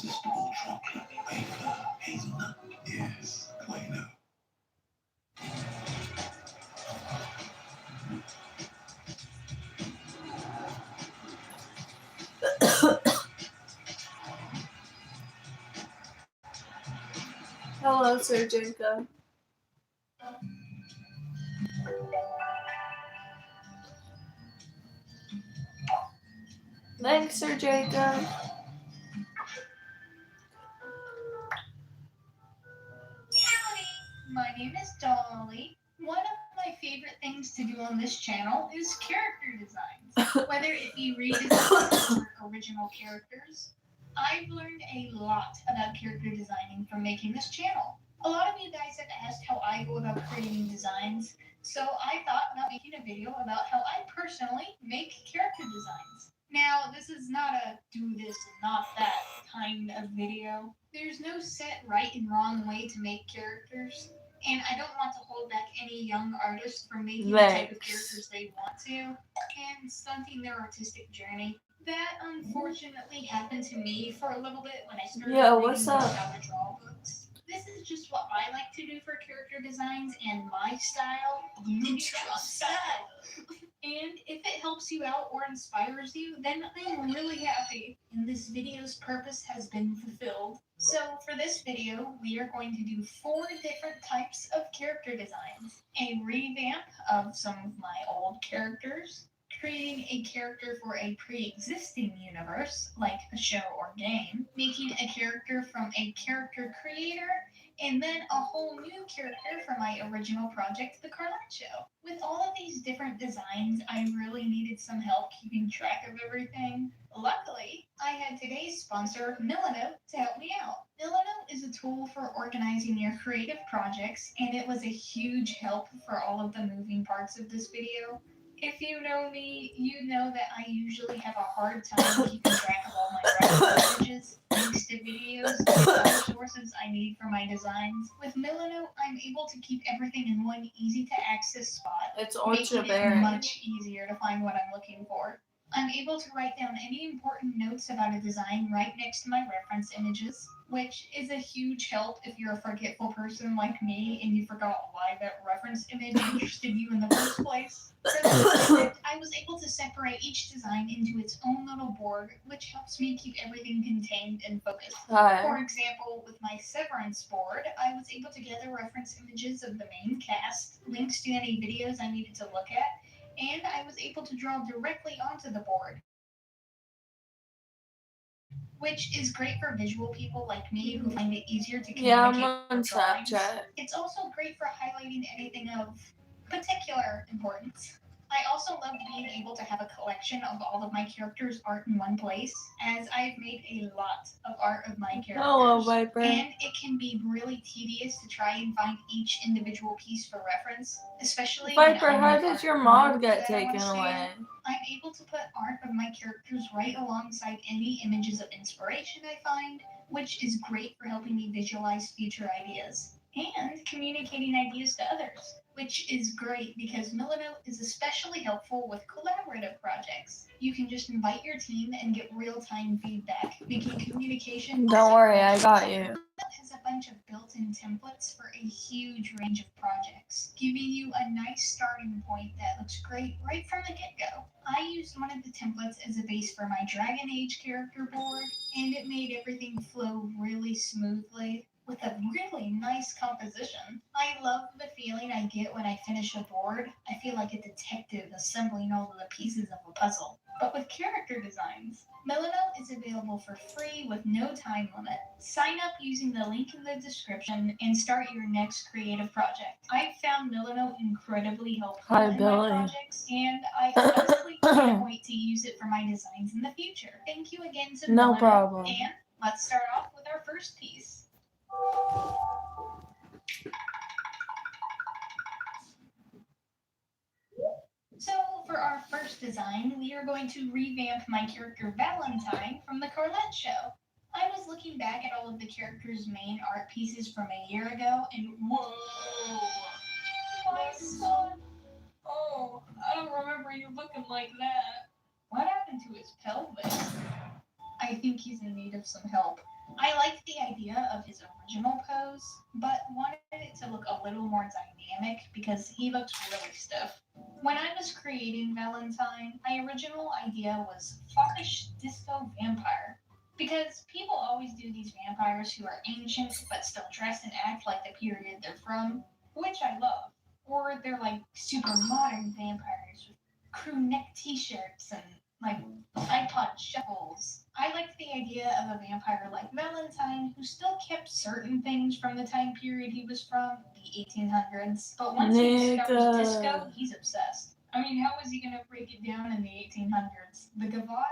irresistible chocolate wafer, hazelnut. Yes, Play-Doh. Hello, Sir Jacob. Thanks, Sir Jacob. Howdy, my name is Dolly. One of my favorite things to do on this channel is character designs. Whether it be redesigns or original characters, I've learned a lot about character designing from making this channel. A lot of you guys have asked how I go about creating designs, so I thought about making a video about how I personally make character designs. Now, this is not a do this and not that kind of video. There's no set right and wrong way to make characters, and I don't want to hold back any young artists from making the type of characters they want to and stunting their artistic journey. That unfortunately happened to me for a little bit when I started reading What's the up? Dollar Draw books. This is just what I like to do for character designs and my style. Neutral style. And if it helps you out or inspires you, then I'm really happy. And this video's purpose has been fulfilled. So for this video, we are going to do 4 different types of character designs. A revamp of some of my old characters, creating a character for a pre-existing universe, like a show or game, making a character from a character creator, and then a whole new character for my original project, The Carlette Show. With all of these different designs, I really needed some help keeping track of everything. Luckily, I had today's sponsor, Milano, to help me out. Milano is a tool for organizing your creative projects, and it was a huge help for all of the moving parts of this video. If you know me, you know that I usually have a hard time keeping track of all my reference images, links to videos, and other sources I need for my designs. With Milano, I'm able to keep everything in one easy-to-access spot, It's making ultra it berry. much easier to find what I'm looking for. I'm able to write down any important notes about a design right next to my reference images, which is a huge help if you're a forgetful person like me and you forgot why that reference image interested you in the first place. For this project, I was able to separate each design into its own little board, which helps me keep everything contained and focused. For Hi. example, with my Severance board, I was able to gather reference images of the main cast, links to any videos I needed to look at, and I was able to draw directly onto the board, which is great for visual people like me who find it easier to Yeah, I'm communicate on with drawings. Snapchat. It's also great for highlighting anything of particular importance. I also love being able to have a collection of all of my characters' art in one place, as I've made a lot of art of my characters. Hello, Viper. And it can be really tedious to try and find each individual piece for reference, especially Viper, when I how make did art your for mod notes get that I wanna taken save. away? I'm able to put art of my characters right alongside any images of inspiration I find, which is great for helping me visualize future ideas and communicating ideas to others, which is great because Milano is especially helpful with collaborative projects. You can just invite your team and get real-time feedback, making communication Don't worry, I got simple. you. Milano has a bunch of built-in templates for a huge range of projects, giving you a nice starting point that looks great right from the get-go. I used one of the templates as a base for my Dragon Age character board, and it made everything flow really smoothly with a really nice composition. I love the feeling I get when I finish a board. I feel like a detective assembling all of the pieces of a puzzle. But with character designs, Milano is available for free with no time limit. Sign up using the link in the description and start your next creative project. I've found Milano incredibly helpful Hi, in Billy. my projects, and I honestly can't wait to use it for my designs in the future. Thank you again to No Milano, problem. and let's start off with our first piece. So for our first design, we are going to revamp my character Valentine from the Carlette Show. I was looking back at all of the character's main art pieces from a year ago, and whoa! My son! Oh, I don't remember you looking like that. What happened to his pelvis? I think he's in need of some help. I liked the idea of his original pose, but wanted it to look a little more dynamic because he looked really stiff. When I was creating Valentine, my original idea was foppish disco vampire. Because people always do these vampires who are ancient but still dress and act like the period they're from, which I love. Or they're like super modern vampires with crew neck t-shirts and like iPod shuffles. I liked the idea of a vampire like Valentine who still kept certain things from the time period he was from, the 1800s, but once he discovers disco, Nigga. he's obsessed. I mean, how is he gonna break it down in the 1800s? The gavotte?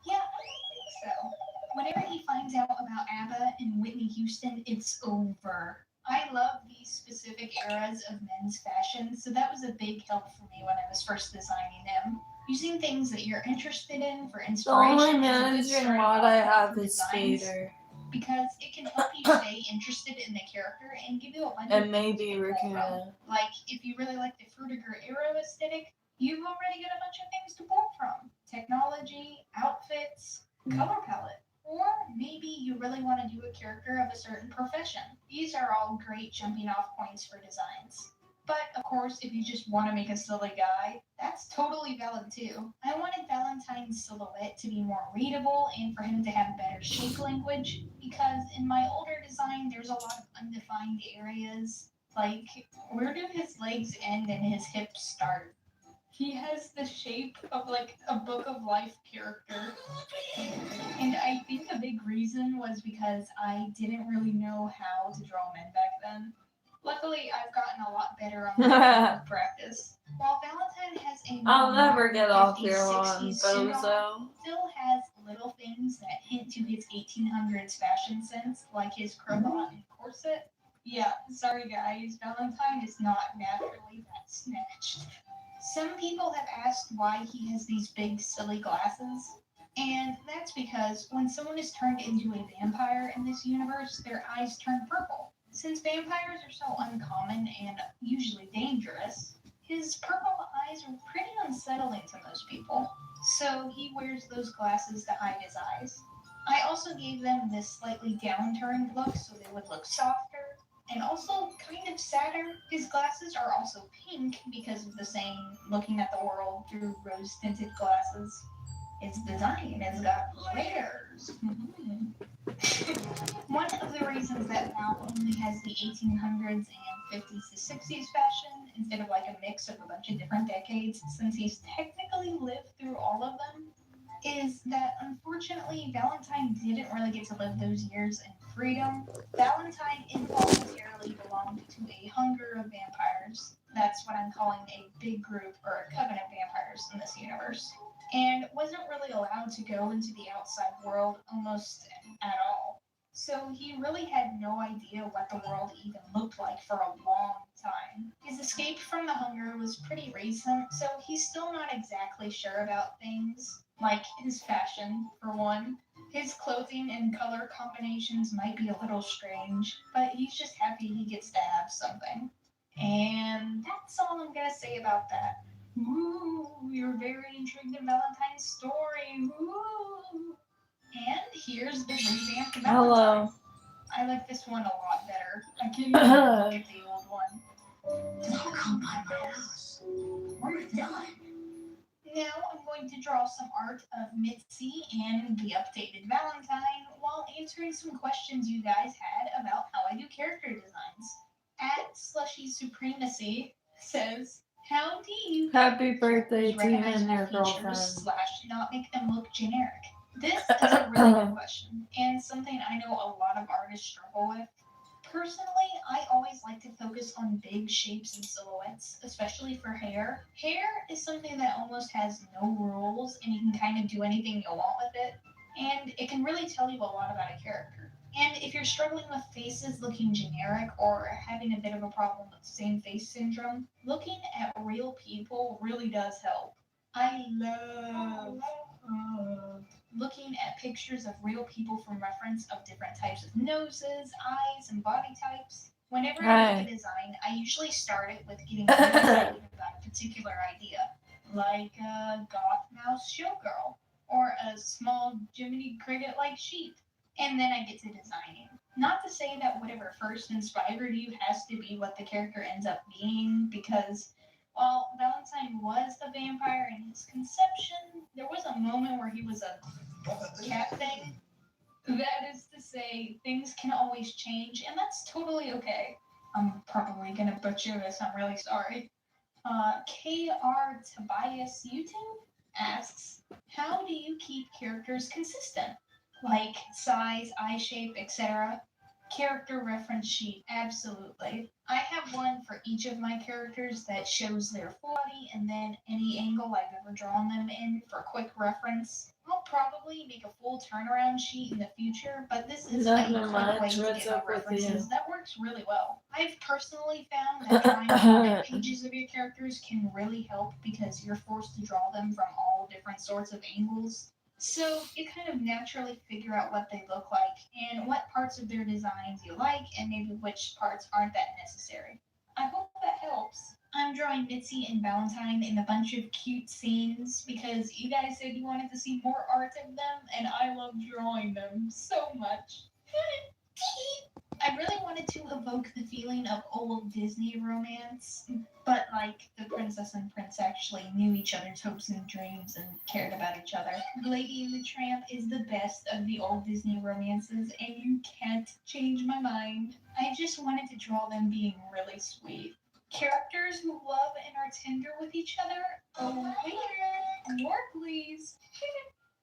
Yeah, I don't think so. Whenever he finds out about ABBA and Whitney Houston, it's over. I love these specific eras of men's fashion, so that was a big help for me when I was first designing them. Using things that you're interested in for The only inspiration is a good managing starting mod off I point have for is designs Skater. because it can help you stay interested in the character and give you a bunch of And things maybe you can pull from. Raccoon. Like, if you really like the Fruitiger Arrow aesthetic, you've already got a bunch of things to pull from. Technology, outfits, color palette. Or maybe you really want to do a character of a certain profession. These are all great jumping off points for designs. But of course, if you just want to make a silly guy, that's totally valid too. I wanted Valentine's silhouette to be more readable and for him to have better shape language because in my older design, there's a lot of undefined areas. Like, where do his legs end and his hips start? He has the shape of like a book of life character. And I think a big reason was because I didn't really know how to draw men back then. Luckily, I've gotten a lot better on my practice. While Valentine has a I'll more never modern get off 50s, your lawn, 60s suit on, bozo. still has little things that hint to his 1800s fashion sense, like his cravat and corset. Yeah, sorry guys, Valentine is not naturally that snatched. Some people have asked why he has these big, silly glasses. And that's because when someone is turned into a vampire in this universe, their eyes turn purple. Since vampires are so uncommon and usually dangerous, his purple eyes are pretty unsettling to most people. So he wears those glasses to hide his eyes. I also gave them this slightly downturned look so they would look softer and also kind of sadder. His glasses are also pink because of the saying, looking at the world through rose tinted glasses. His design has got layers. One of the reasons that Val only has the 1800s and 50s to 60s fashion instead of like a mix of a bunch of different decades, since he's technically lived through all of them, is that unfortunately Valentine didn't really get to live those years in freedom. Valentine involuntarily belonged to a hunger of vampires. That's what I'm calling a big group or a coven of vampires in this universe. And wasn't really allowed to go into the outside world almost at all. So he really had no idea what the world even looked like for a long time. His escape from the hunger was pretty recent, so he's still not exactly sure about things, like his fashion, for one. His clothing and color combinations might be a little strange, but he's just happy he gets to have something. And that's all I'm gonna say about that. Ooh, you're very intrigued in Valentine's story. Ooh. And here's the revamped Valentine. Hello. I like this one a lot better. I can't even look at the old one. Knock on my house. We're done. Now I'm going to draw some art of Mitzi and the updated Valentine while answering some questions you guys had about how I do character designs. At Slushy Supremacy says, how do you Happy get birthday characters to you and recognizable your features girlfriend. slash not make them look generic? This is a really good question and something I know a lot of artists struggle with. Personally, I always like to focus on big shapes and silhouettes, especially for hair. Hair is something that almost has no rules and you can kind of do anything you want with it. And it can really tell you a lot about a character. And if you're struggling with faces looking generic or having a bit of a problem with same face syndrome, looking at real people really does help. I love looking at pictures of real people from reference of different types of noses, eyes, and body types. Whenever I make a design, I usually start it with getting really excited about a particular idea, like a goth mouse showgirl or a small Jiminy Cricket like sheep. and then I get to designing. Not to say that whatever first inspired you has to be what the character ends up being, because while Valentine was a vampire in his conception, there was a moment where he was a cat thing. That is to say, things can always change, and that's totally okay. I'm probably gonna butcher this, I'm really sorry. KR Tobias YouTube asks, how do you keep characters consistent? Like size, eye shape, etc. Character reference sheet, absolutely. I have one for each of my characters that shows their full body and then any angle I've ever drawn them in for quick reference. I'll probably make a full turnaround sheet in the future, but this is a Nothing quick way much. to What's get my up with references you? that works really well. I've personally found that drawing comic pages of your characters can really help because you're forced to draw them from all different sorts of angles. So you kind of naturally figure out what they look like and what parts of their designs you like and maybe which parts aren't that necessary. I hope that helps. I'm drawing Mitzi and Valentine in a bunch of cute scenes because you guys said you wanted to see more art of them and I love drawing them so much. I really wanted to evoke the feeling of old Disney romance, but like the princess and prince actually knew each other's hopes and dreams and cared about each other. Lady and the Tramp is the best of the old Disney romances, and you can't change my mind. I just wanted to draw them being really sweet. Characters who love and are tender with each other? Oh, wait, more please.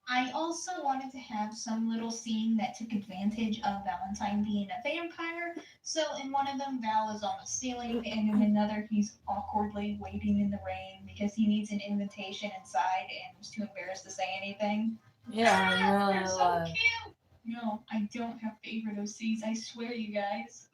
I also wanted to have some little scene that took advantage of Valentine being a vampire. So in one of them, Val is on the ceiling, and in another, he's awkwardly waiting in the rain because he needs an invitation inside and was too embarrassed to say anything. Yeah, I'm They're really so alive. cute. No, I don't have favorite OCs. I swear, you guys.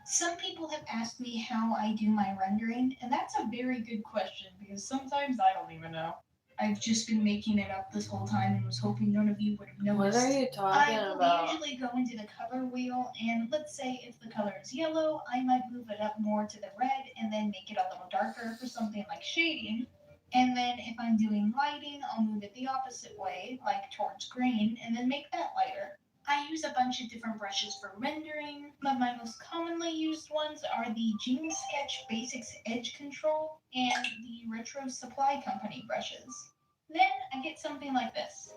Some people have asked me how I do my rendering, and that's a very good question because sometimes I don't even know. I've just been making it up this whole time and was hoping none of you would have What noticed. are you talking I will about? usually go into the color wheel, and let's say if the color is yellow, I might move it up more to the red and then make it a little darker for something like shading. And then if I'm doing lighting, I'll move it the opposite way, like towards green, and then make that lighter. I use a bunch of different brushes for rendering, but my most commonly used ones are the Gene Sketch Basics Edge Control and the Retro Supply Company brushes. Then I get something like this.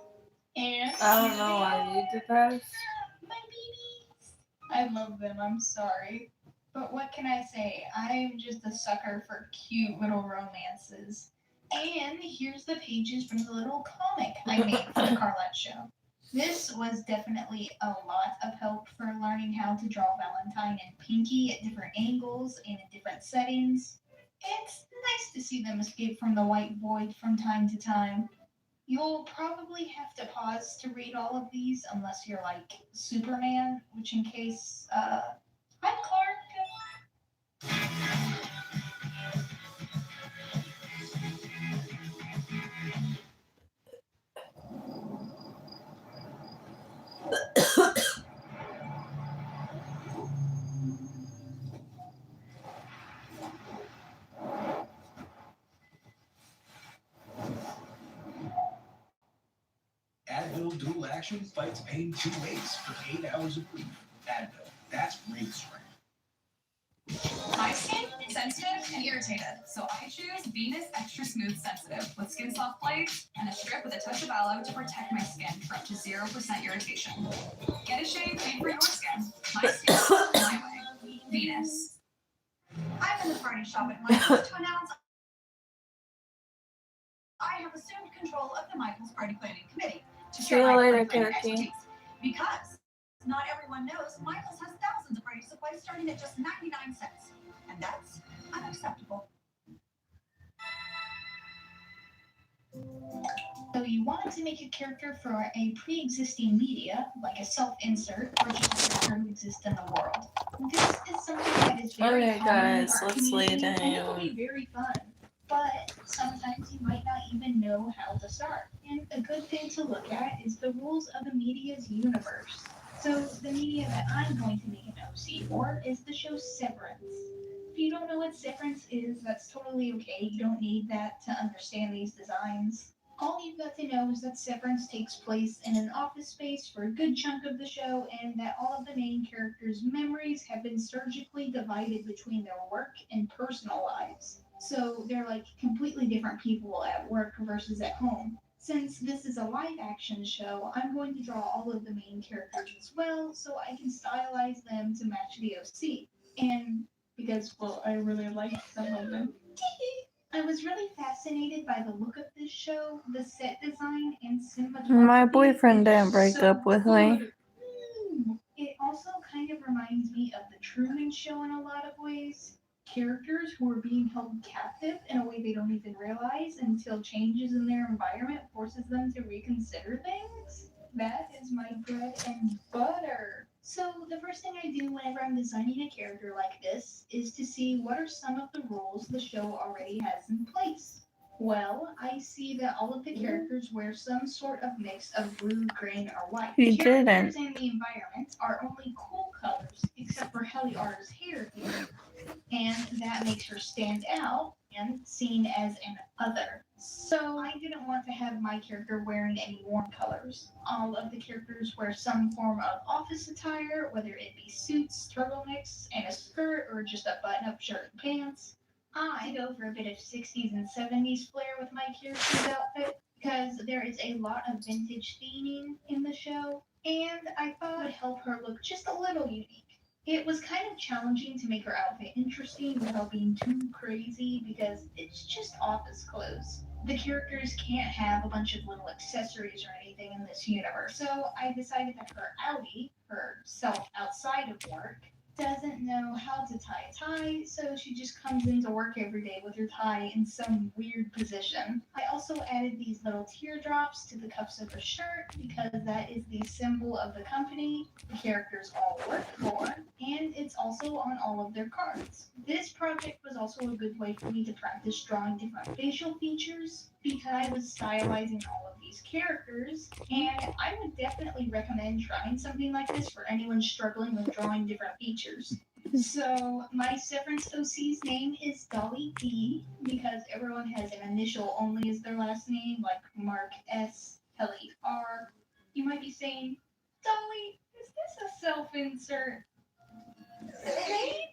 And I don't know why you depressed. my babies. I love them, I'm sorry. But what can I say? I'm just a sucker for cute little romances. And here's the pages from the little comic I made for the Carlette show. This was definitely a lot of help for learning how to draw Valentine and Pinky at different angles and in different settings. It's nice to see them escape from the white void from time to time. You'll probably have to pause to read all of these unless you're like Superman, which in case, hi Clark. Advil Dual Action fights pain 2 ways for 8 hours of relief. Advil, that's real strength. My skin is sensitive and irritated, so I choose Venus Extra Smooth Sensitive with skin soft plates and a strip with a touch of aloe to protect my skin for up to 0% irritation. Get a shade made for your skin. My skin, my way. Venus. I'm in the party shop at Michael's to announce I have assumed control of the Michael's Party Planning Committee to See share you my later, party planning Cookie. expertise. Because not everyone knows Michael's has thousands of party supplies starting at just 99 cents. And that's unacceptable. So you wanted to make a character for a pre-existing media, like a self-insert, or just a character who exists in the world. This is something that is very Okay, common in guys, our let's lay community, and it can down. be very fun. But sometimes you might not even know how to start. And a good thing to look at is the rules of the media's universe. So the media that I'm going to make an OC for is the show Severance. If you don't know what Severance is, that's totally okay. You don't need that to understand these designs. All you've got to know is that Severance takes place in an office space for a good chunk of the show, and that all of the main characters' memories have been surgically divided between their work and personal lives. So they're like completely different people at work versus at home. Since this is a live action show, I'm going to draw all of the main characters as well so I can stylize them to match the OC. And because, well, I really like some of them. I was really fascinated by the look of this show, the set design, and cinematography. My boyfriend is didn't break so up with me. good. It also kind of reminds me of the Truman Show in a lot of ways. Characters who are being held captive in a way they don't even realize until changes in their environment forces them to reconsider things. That is my bread and butter. So the first thing I do whenever I'm designing a character like this is to see what are some of the rules the show already has in place. Well, I see that all of the characters wear some sort of mix of blue, green, or white. He The characters didn't. and the environment are only cool colors, except for Heliar's hair here, and that makes her stand out and seen as an other. So I didn't want to have my character wearing any warm colors. All of the characters wear some form of office attire, whether it be suits, turtlenecks, and a skirt, or just a button-up shirt and pants. I go for a bit of 60s and 70s flair with my character's outfit because there is a lot of vintage theming in the show, and I thought it would help her look just a little unique. It was kind of challenging to make her outfit interesting without being too crazy because it's just office clothes. The characters can't have a bunch of little accessories or anything in this universe. So I decided that her outie, her self outside of work, doesn't know how to tie a tie, so she just comes into work every day with her tie in some weird position. I also added these little teardrops to the cuffs of her shirt because that is the symbol of the company the characters all work for, and it's also on all of their cards. This project was also a good way for me to practice drawing different facial features because I was stylizing all of these characters, and I would definitely recommend trying something like this for anyone struggling with drawing different features. So my Severance OC's name is Dolly D because everyone has an initial only as their last name, like Mark S, Helly R. You might be saying, Dolly, is this a self-insert?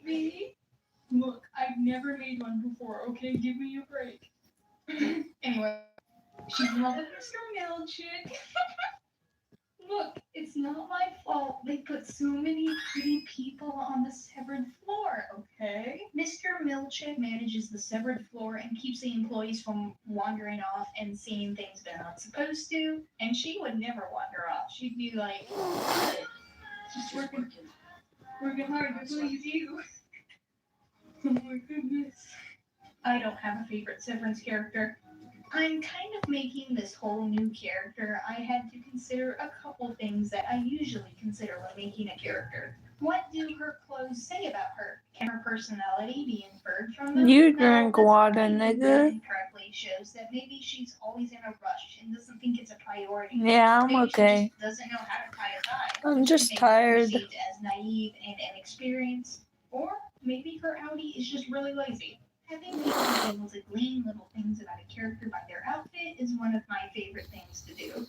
Maybe. Look, I've never made one before, okay? Give me a break. Anyway, she's in love with Mr. Milchick. Look, it's not my fault they put so many pretty people on the severed floor, okay? Mr. Milchick manages the severed floor and keeps the employees from wandering off and seeing things they're not supposed to. And she would never wander off. She'd be like, just working hard to please you. Oh my goodness. I don't have a favorite Severance character. I'm kind of making this whole new character. I had to consider a couple things that I usually consider when making a character. What do her clothes say about her? Can her personality be inferred from them? You No, drink that's water, fine. nigga. Incorrectly shows that maybe she's always in a rush and doesn't think it's a priority. Yeah, I'm Maybe okay. she just doesn't know how to tie a tie. I'm just Maybe tired. perceived as naive and inexperienced, or maybe her outie is just really lazy. Having people be able to glean little things about a character by their outfit is one of my favorite things to do.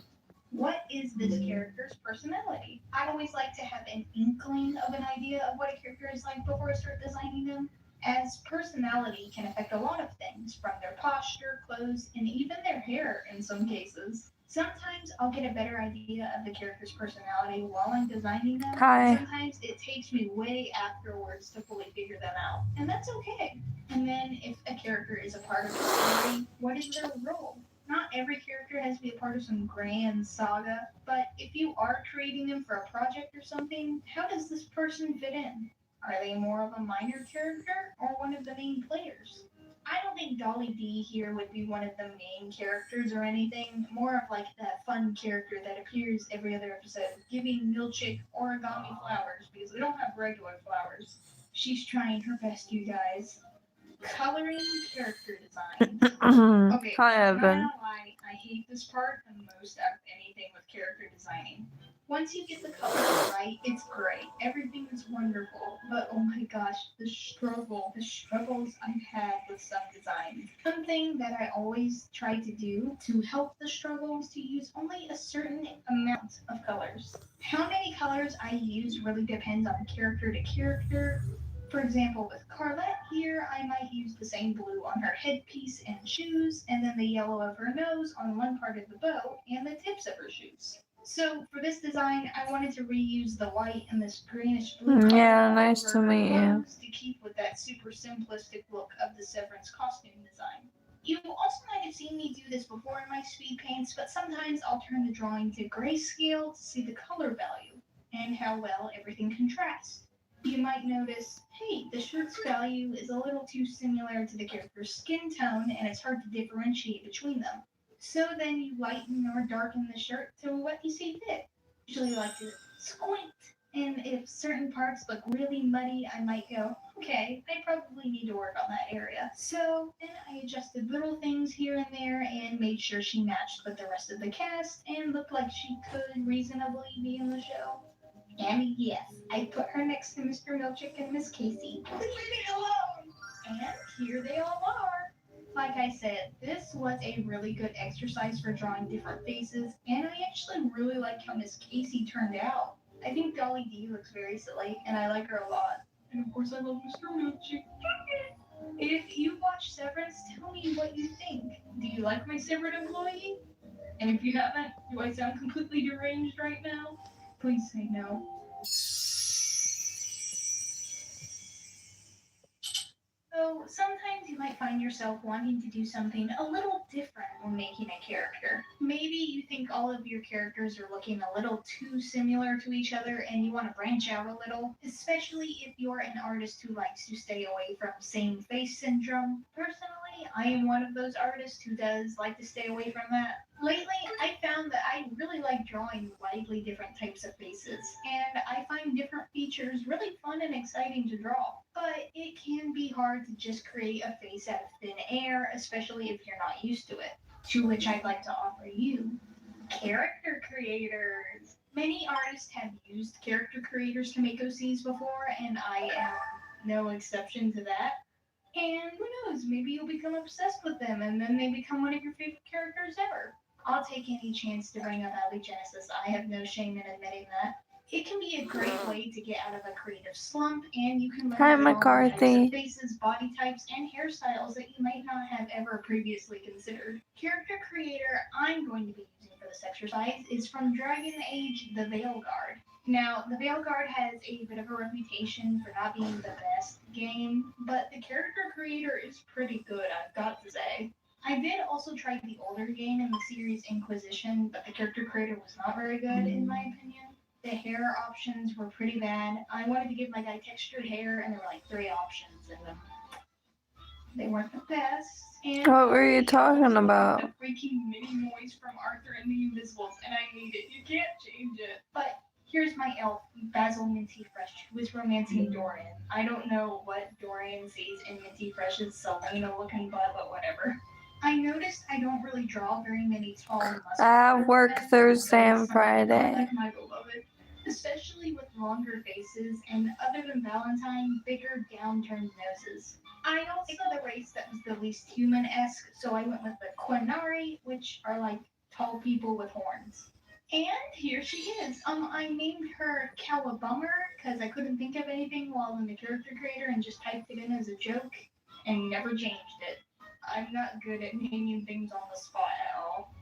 What is this character's personality? I always like to have an inkling of an idea of what a character is like before I start designing them, as personality can affect a lot of things, from their posture, clothes, and even their hair in some cases. Sometimes I'll get a better idea of the character's personality while I'm designing them. Hi. Sometimes it takes me way afterwards to fully figure them out, and that's okay. And then if a character is a part of a story, what is their role? Not every character has to be a part of some grand saga, but if you are creating them for a project or something, how does this person fit in? Are they more of a minor character or one of the main players? I don't think Dolly D here would be one of the main characters or anything, more of like that fun character that appears every other episode, giving Milchick origami flowers because we don't have regular flowers. She's trying her best, you guys. Coloring character designs. Okay, Hi, I'm not Evan. gonna lie, I hate this part the most out of anything with character designing. Once you get the colors right, it's great. Everything is wonderful. But oh my gosh, the struggles I've had with some designs. Something that I always try to do to help the struggles to use only a certain amount of colors. How many colors I use really depends on character to character. For example, with Carlette here, I might use the same blue on her headpiece and shoes, and then the yellow of her nose on one part of the bow and the tips of her shoes. So for this design, I wanted to reuse the white and this greenish blue color Yeah, all nice over to her meet you. clothes to keep with that super simplistic look of the Severance costume design. You also might have seen me do this before in my speed paints, but sometimes I'll turn the drawing to grayscale to see the color value and how well everything contrasts. You might notice, hey, the shirt's value is a little too similar to the character's skin tone and it's hard to differentiate between them. So then you lighten or darken the shirt to what you see fit. Usually like to squint. And if certain parts look really muddy, I might go, okay, I probably need to work on that area. So then I adjusted little things here and there and made sure she matched with the rest of the cast and looked like she could reasonably be in the show. And yes, I put her next to Mr. Milchick and Miss Casey. Leave me alone! And here they all are. Like I said, this was a really good exercise for drawing different faces, and I actually really like how Miss Casey turned out. I think Dolly D looks very silly, and I like her a lot. And of course, I love Mr. Milchick. If you watch Severance, tell me what you think. Do you like my Severed employee? And if you haven't, do I sound completely deranged right now? Please say no. So sometimes you might find yourself wanting to do something a little different when making a character. Maybe you think all of your characters are looking a little too similar to each other and you want to branch out a little, especially if you're an artist who likes to stay away from same face syndrome. Personally, I am one of those artists who does like to stay away from that. Lately, I found that I really like drawing widely different types of faces, and I find different features really fun and exciting to draw. But it can be hard to just create a face out of thin air, especially if you're not used to it. To which I'd like to offer you character creators. Many artists have used character creators to make OCs before, and I am no exception to that. And who knows, maybe you'll become obsessed with them and then they become one of your favorite characters ever. I'll take any chance to bring up Genesis. I have no shame in admitting that. It can be a great way to get out of a creative slump, and you can learn Hi, to draw new types McCarthy. of faces, body types, and hairstyles that you might not have ever previously considered. Character creator I'm going to be using for this exercise is from Dragon Age The Veil Guard. Now, the Veil Guard has a bit of a reputation for not being the best game, but the character creator is pretty good, I've got to say. I did also try the older game in the series Inquisition, but the character creator was not very good, in my opinion. The hair options were pretty bad. I wanted to give my guy textured hair, and there were like 3 options, and they weren't the best. And What were you I talking also about? got the freaking mini noise from Arthur and the Invisibles, and I hate it. You can't change it. But here's my elf, Basil Minty Fresh, who is romancing Dorian. I don't know what Dorian sees in Minty Fresh's Selena-looking butt, but whatever. I noticed I don't really draw very many tall, muscular I work men, Thursday but and Friday. like my beloved, especially with longer faces and, other than Valentine, bigger downturned noses. I also picked the race that was the least human-esque, so I went with the Quinari, which are like tall people with horns. And here she is. I named her Cowabummer because I couldn't think of anything while in the character creator and just typed it in as a joke and never changed it. I'm not good at naming things on the spot at all.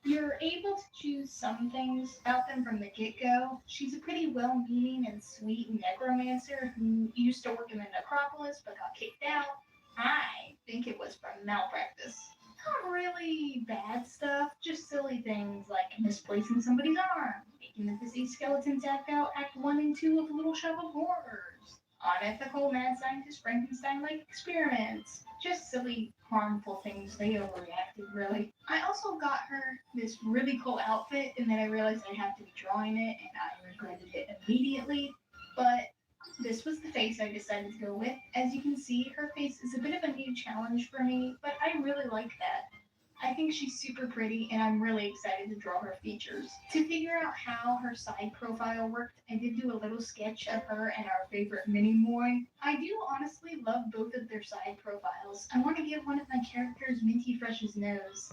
You're able to choose some things about them from the get-go. She's a pretty well-meaning and sweet necromancer who used to work in the necropolis but got kicked out. I think it was from malpractice. Not really bad stuff, just silly things like misplacing somebody's arm, making the diseased skeletons act out Act 1 and 2 of Little Shop of Horrors, unethical mad scientist Frankenstein-like experiments. Just silly, harmful things. They overreacted, really. I also got her this really cool outfit, and then I realized I'd have to be drawing it, and I regretted it immediately. But this was the face I decided to go with. As you can see, her face is a bit of a new challenge for me, but I really like that. I think she's super pretty, and I'm really excited to draw her features. To figure out how her side profile worked, I did do a little sketch of her and our favorite mini boy. I do honestly love both of their side profiles. I want to give one of my characters Minty Fresh's nose.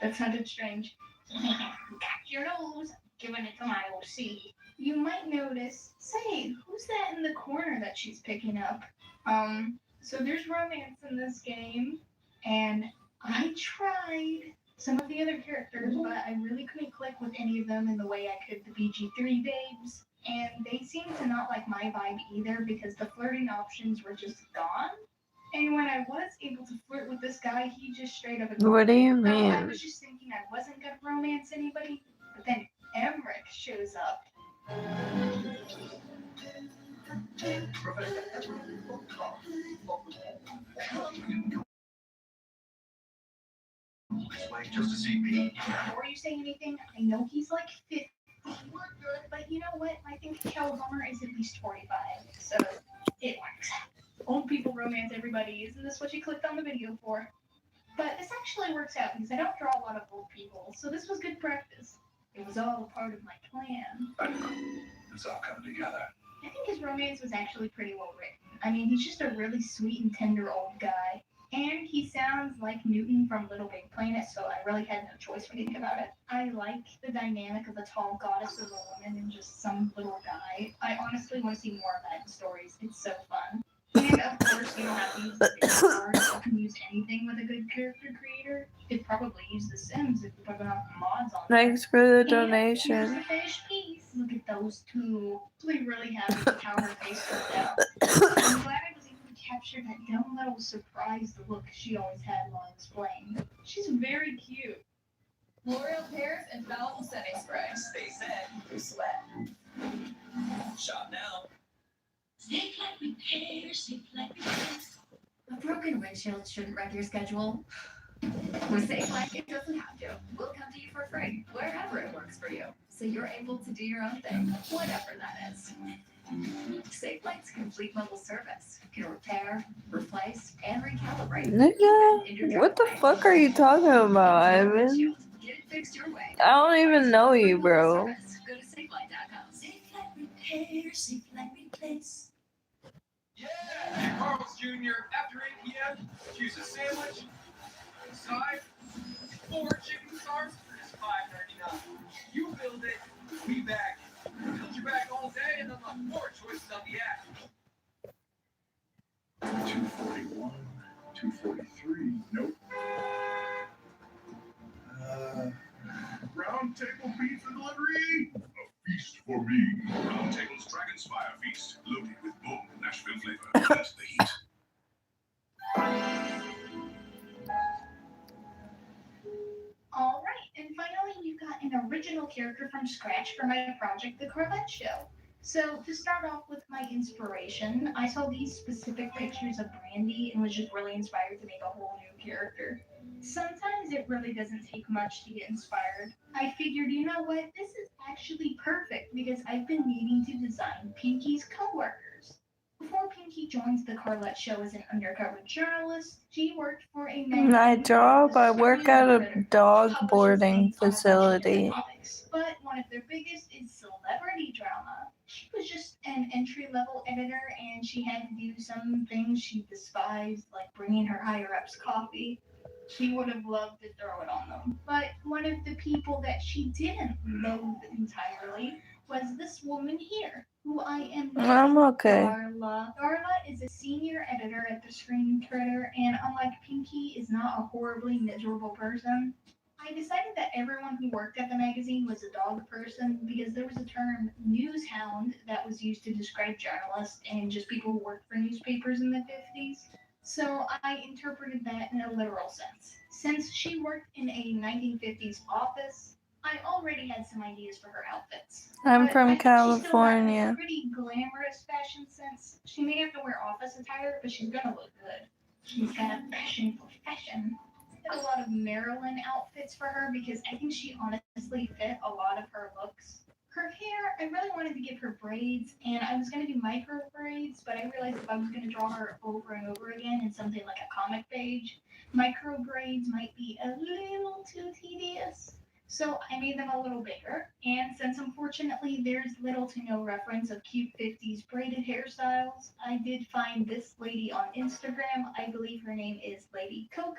That sounded strange. Got your nose, giving it to my OC. You might notice, say, who's that in the corner that she's picking up? So there's romance in this game, and I tried some of the other characters, but I really couldn't click with any of them in the way I could the BG3 babes. And they seemed to not like my vibe either because the flirting options were just gone. And when I was able to flirt with this guy, he just straight up ignored What do you me. I mean? was just thinking I wasn't gonna romance anybody, but then Emmerich shows up. This way just to see me. Before you say anything, I know he's like 50, but you know what? I think Calhomer is at least 45, so it works. Old people romance everybody. Isn't this what you clicked on the video for? But this actually works out because I don't draw a lot of old people, so this was good practice. It was all a part of my plan. It's all coming together. I think his romance was actually pretty well written. I mean, he's just a really sweet and tender old guy. And he sounds like Newton from Little Big Planet, so I really had no choice when to think about it. I like the dynamic of a tall goddess of a woman and just some little guy. I honestly want to see more of that in stories. It's so fun. And of course, you don't have to use the big cards. You can use anything with a good character creator. You'd probably use The Sims if you put enough mods on there. Thanks for the Here's donation. the finished piece. Look at those two. We really happy with how her face turned out. I'm glad I was able to capture that dumb little surprised look she always had while I was playing. She's very cute. L'Oreal pears and fallible setting spray. Stay set, you sweat. Shop now. Safe like repair, safe like repair. A broken windshield shouldn't wreck your schedule. With Safe Light, it doesn't have to. We'll come to you for free, wherever it works for you. So you're able to do your own thing, whatever that is. Safe Light's complete mobile service can repair, replace, and recalibrate. Nigga, what the fuck are you talking about, Ivan? Get it fixed your way. I don't even know you, bro. Go to SafeLight.com. Safe Light repair, Safe Light replace. Yeah! Carl's Jr. After 8 p.m. Choose a sandwich, side, 4 chicken stars for just $5.99. You build it, we bag it. Build your bag all day and unlock more choices on the app. 241, 243, nope. Round table pizza delivery. A feast for me. Round Table's Dragon Spire Feast, loaded with bold Nashville flavor. That's the heat. All right, and finally we've got an original character from scratch for my project, The Carlette Show. So to start off with my inspiration, I saw these specific pictures of Brandy and was just really inspired to make a whole new character. Sometimes it really doesn't take much to get inspired. I figured, you know what, this is actually perfect because I've been needing to design Pinky's coworkers. Before Pinky joins the Carlette Show as an undercover journalist, she worked for a My job, I work at a dog boarding facility. But one of their biggest is celebrity drama. She was just an entry-level editor, and she had to do some things she despised, like bringing her higher-ups coffee. She would have loved to throw it on them. But one of the people that she didn't loathe entirely was this woman here, who I am I'm okay. Darla. Darla is a senior editor at the Screen Critter, and unlike Pinky, is not a horribly miserable person. I decided that everyone who worked at the magazine was a dog person because there was a term news hound that was used to describe journalists and just people who worked for newspapers in the 50s. So I interpreted that in a literal sense. Since she worked in a 1950s office, I already had some ideas for her outfits. I'm But I from think she still has California. a pretty glamorous fashion sense. She may have to wear office attire, but she's gonna look good. She's got a passion for fashion. I had a lot of Marilyn outfits for her because I think she honestly fit a lot of her looks. Her hair, I really wanted to give her braids, and I was going to do micro braids, but I realized if I was going to draw her over and over again in something like a comic page, Micro braids might be a little too tedious, so I made them a little bigger. And since unfortunately there's little to no reference of cute 50s braided hairstyles, I did find this lady on Instagram. I believe her name is Lady Coco.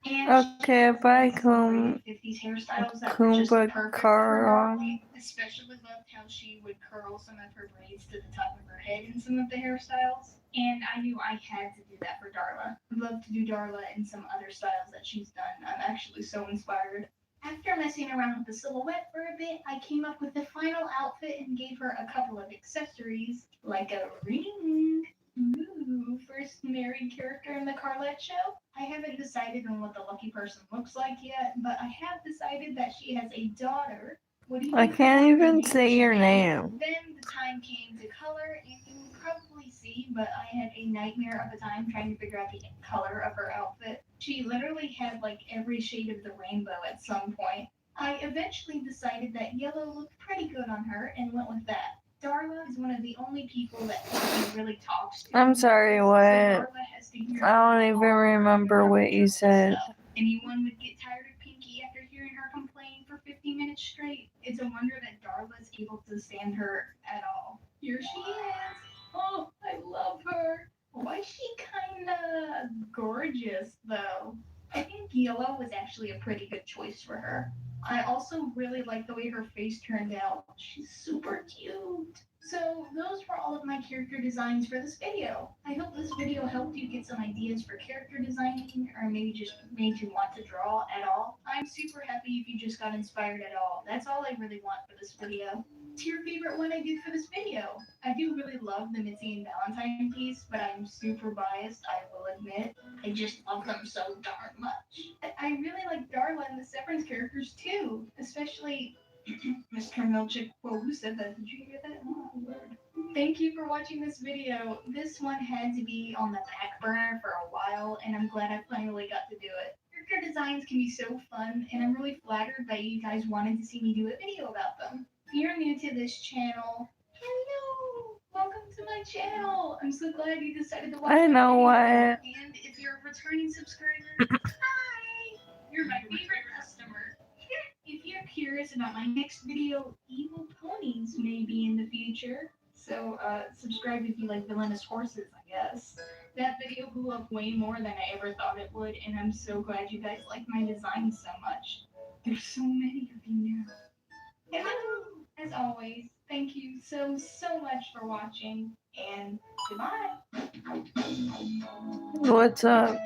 And Okay, bye, 50s hairstyles that were just Kumba perfect for Karan. Darlie. Especially loved how she would curl some of her braids to the top of her head in some of the hairstyles. And I knew I had to do that for Darla. I'd love to do Darla in some other styles that she's done. I'm actually so inspired. After messing around with the silhouette for a bit, I came up with the final outfit and gave her a couple of accessories, like a ring. Ooh, first married character in the Carlette show? I haven't decided on what the lucky person looks like yet, but I have decided that she has a daughter. What do you I think can't her even name say should your be? name. Then the time came to color, and you will probably see, but I had a nightmare of a time trying to figure out the color of her outfit. She literally had like every shade of the rainbow at some point. I eventually decided that yellow looked pretty good on her and went with that. Darla is one of the only people that Courtney really talks to. I'm sorry, So what? Darla has to hear I don't even all remember about what you said. stuff. Anyone would get tired of Pinky after hearing her complain for 50 minutes straight. It's a wonder that Darla is able to stand her at all. Here she is. Oh, I love her. Why is she kinda gorgeous though? I think yellow was actually a pretty good choice for her. I also really like the way her face turned out. She's super cute. So those were all of my character designs for this video. I hope this video helped you get some ideas for character designing or maybe just made you want to draw at all. I'm super happy if you just got inspired at all. That's all I really want for this video. What's your favorite one I did for this video? I do really love the Mitzi and Valentine piece, but I'm super biased, I will admit. I just love them so darn much. I really like Darla and the Severance characters too, especially Mr. Milchick. Whoa, who said that? Did you hear that? Oh, Lord. Thank you for watching this video. This one had to be on the back burner for a while, and I'm glad I finally got to do it. Character designs can be so fun, and I'm really flattered that you guys wanted to see me do a video about them. If you're new to this channel, hello! Welcome to my channel! I'm so glad you decided to watch I my know video. what. And if you're a returning subscriber, hi! You're my favorite customer. If you're curious about my next video, evil ponies may be in the future. So subscribe if you like villainous horses, I guess. That video blew up way more than I ever thought it would, and I'm so glad you guys like my designs so much. There's so many of you now. Hello! As always, thank you so much for watching, and goodbye! What's up?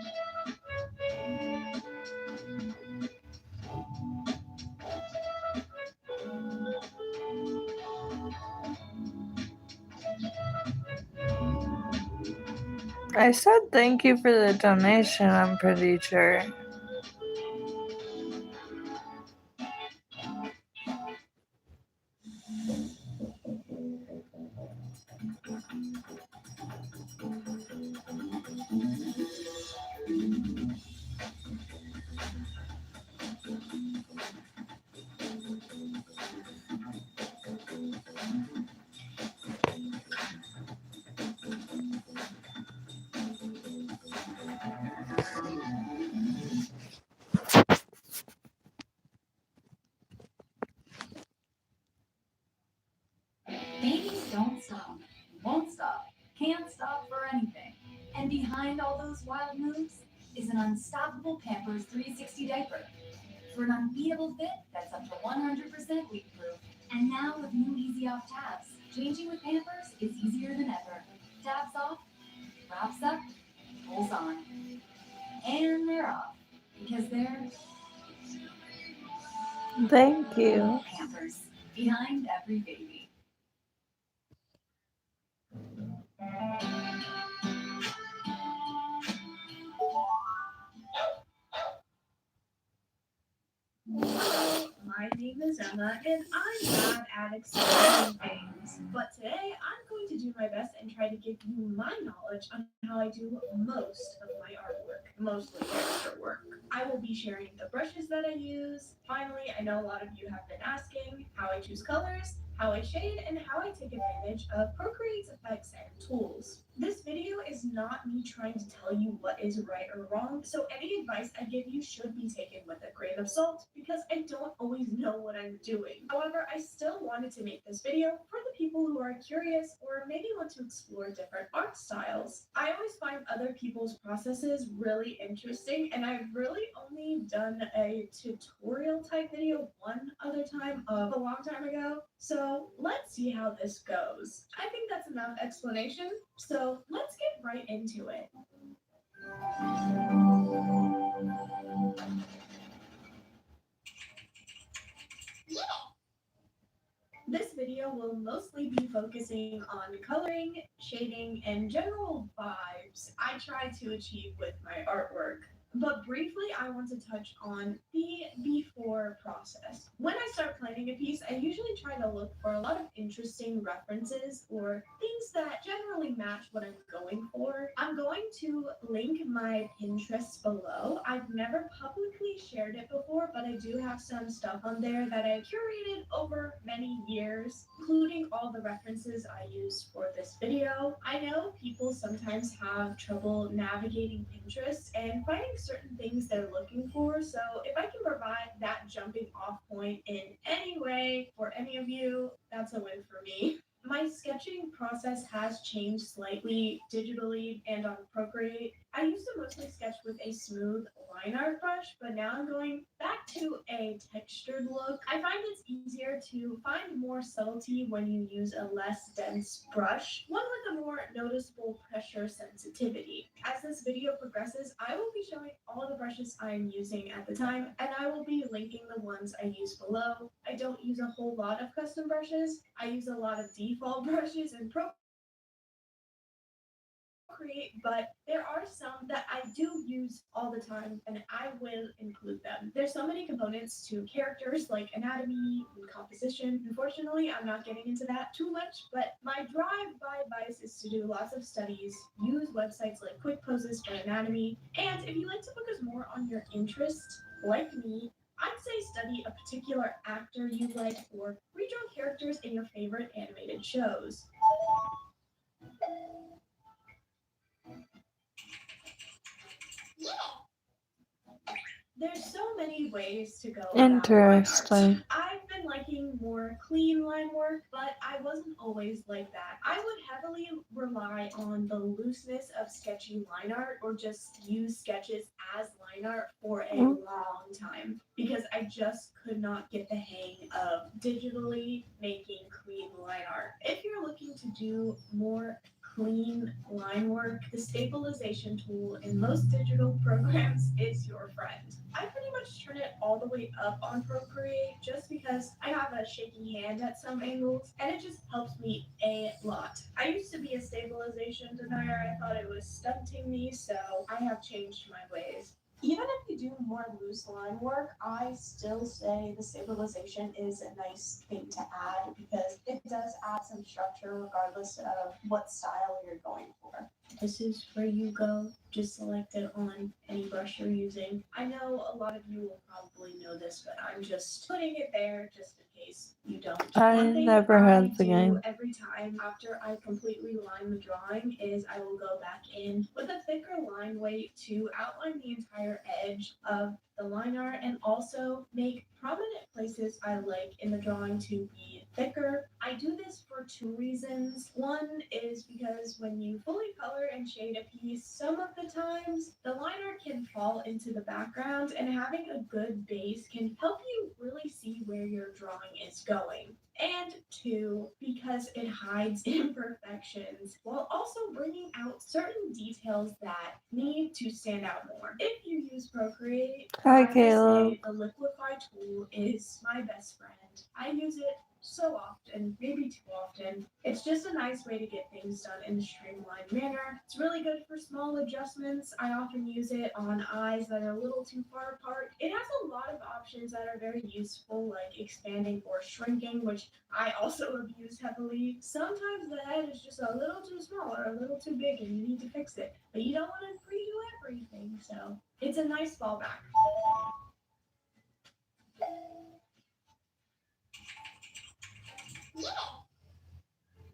I said thank you for the donation, I'm pretty sure. Babies don't stop, won't stop, can't stop for anything. And behind all those wild moves is an unstoppable Pampers 360 diaper for an unbeatable fit that's up to 100% leak-proof. And now with new Easy Off tabs, changing with Pampers is easier than ever. Tabs off, wraps up, pulls on, and they're off because they're Thank you. Pampers behind every baby. My name is Emma, and I'm bad at explaining things. But today, I'm going to do my best and try to give you my knowledge on how I do most of my artwork, mostly character work. I will be sharing the brushes that I use. Finally, I know a lot of you have been asking how I choose colors, how I shade, and how I take advantage of Procreate's effects and tools. This video is not me trying to tell you what is right or wrong, so any advice I give you should be taken with a grain of salt because I don't always know what I'm doing. However, I still wanted to make this video for the people who are curious or maybe want to explore different art styles. I always find other people's processes really interesting, and I've really only done a tutorial type video one other time a long time ago. So let's see how this goes. I think that's enough explanation. So let's get right into it. This video will mostly be focusing on coloring, shading, and general vibes I try to achieve with my artwork. But briefly, I want to touch on the before process. When I start planning a piece, I usually try to look for a lot of interesting references or things that generally match what I'm going for. I'm going to link my Pinterest below. I've never publicly shared it before, but I do have some stuff on there that I curated over many years, including all the references I used for this video. I know people sometimes have trouble navigating Pinterest and finding certain things they're looking for, so if I can provide that jumping off point in any way for any of you, that's a win for me. My sketching process has changed slightly digitally and on Procreate. I used to mostly sketch with a smooth line art brush, but now I'm going back to a textured look. I find it's easier to find more subtlety when you use a less dense brush, one with a more noticeable pressure sensitivity. As this video progresses, I will be showing all the brushes I am using at the time, and I will be linking the ones I use below. I don't use a whole lot of custom brushes. I use a lot of default brushes in Procreate, but there are some that I do use all the time, and I will include them. There's so many components to characters like anatomy and composition. Unfortunately, I'm not getting into that too much, but my drive-by advice is to do lots of studies, use websites like Quick Poses for anatomy, and if you like to focus more on your interest, like me, I'd say study a particular actor you like or redraw characters in your favorite animated shows. There's so many ways to go about Interesting. art. I've been liking more clean line work, but I wasn't always like that. I would heavily rely on the looseness of sketching line art or just use sketches as line art for a long time because I just could not get the hang of digitally making clean line art. If you're looking to do more clean line work, the stabilization tool in most digital programs is your friend. I pretty much turn it all the way up on Procreate just because I have a shaky hand at some angles and it just helps me a lot. I used to be a stabilization denier. I thought it was stunting me, so I have changed my ways. Even if you do more loose line work, I still say the stabilization is a nice thing to add because it does add some structure regardless of what style you're going for. This is where you go. Just select it on any brush you're using. I know a lot of you will probably know this, but I'm just putting it there just in case you don't. I One thing never I had the do game. every time after I completely line the drawing is I will go back in with a thicker line weight to outline the entire edge of the line art and also make prominent places I like in the drawing to be thicker. I do this for two reasons. One is because when you fully color and shade a piece, some of the times the line art can fall into the background and having a good base can help you really see where your drawing is going. And two, because it hides imperfections while also bringing out certain details that need to stand out more. If you use Procreate, Hi, I would Caleb. say the Liquify tool is my best friend. I use it so often, maybe too often. It's just a nice way to get things done in a streamlined manner. It's really good for small adjustments. I often use it on eyes that are a little too far apart. It has a lot of options that are very useful, like expanding or shrinking, which I also have used heavily. Sometimes the head is just a little too small or a little too big and you need to fix it, but you don't want to redo everything, so it's a nice fallback.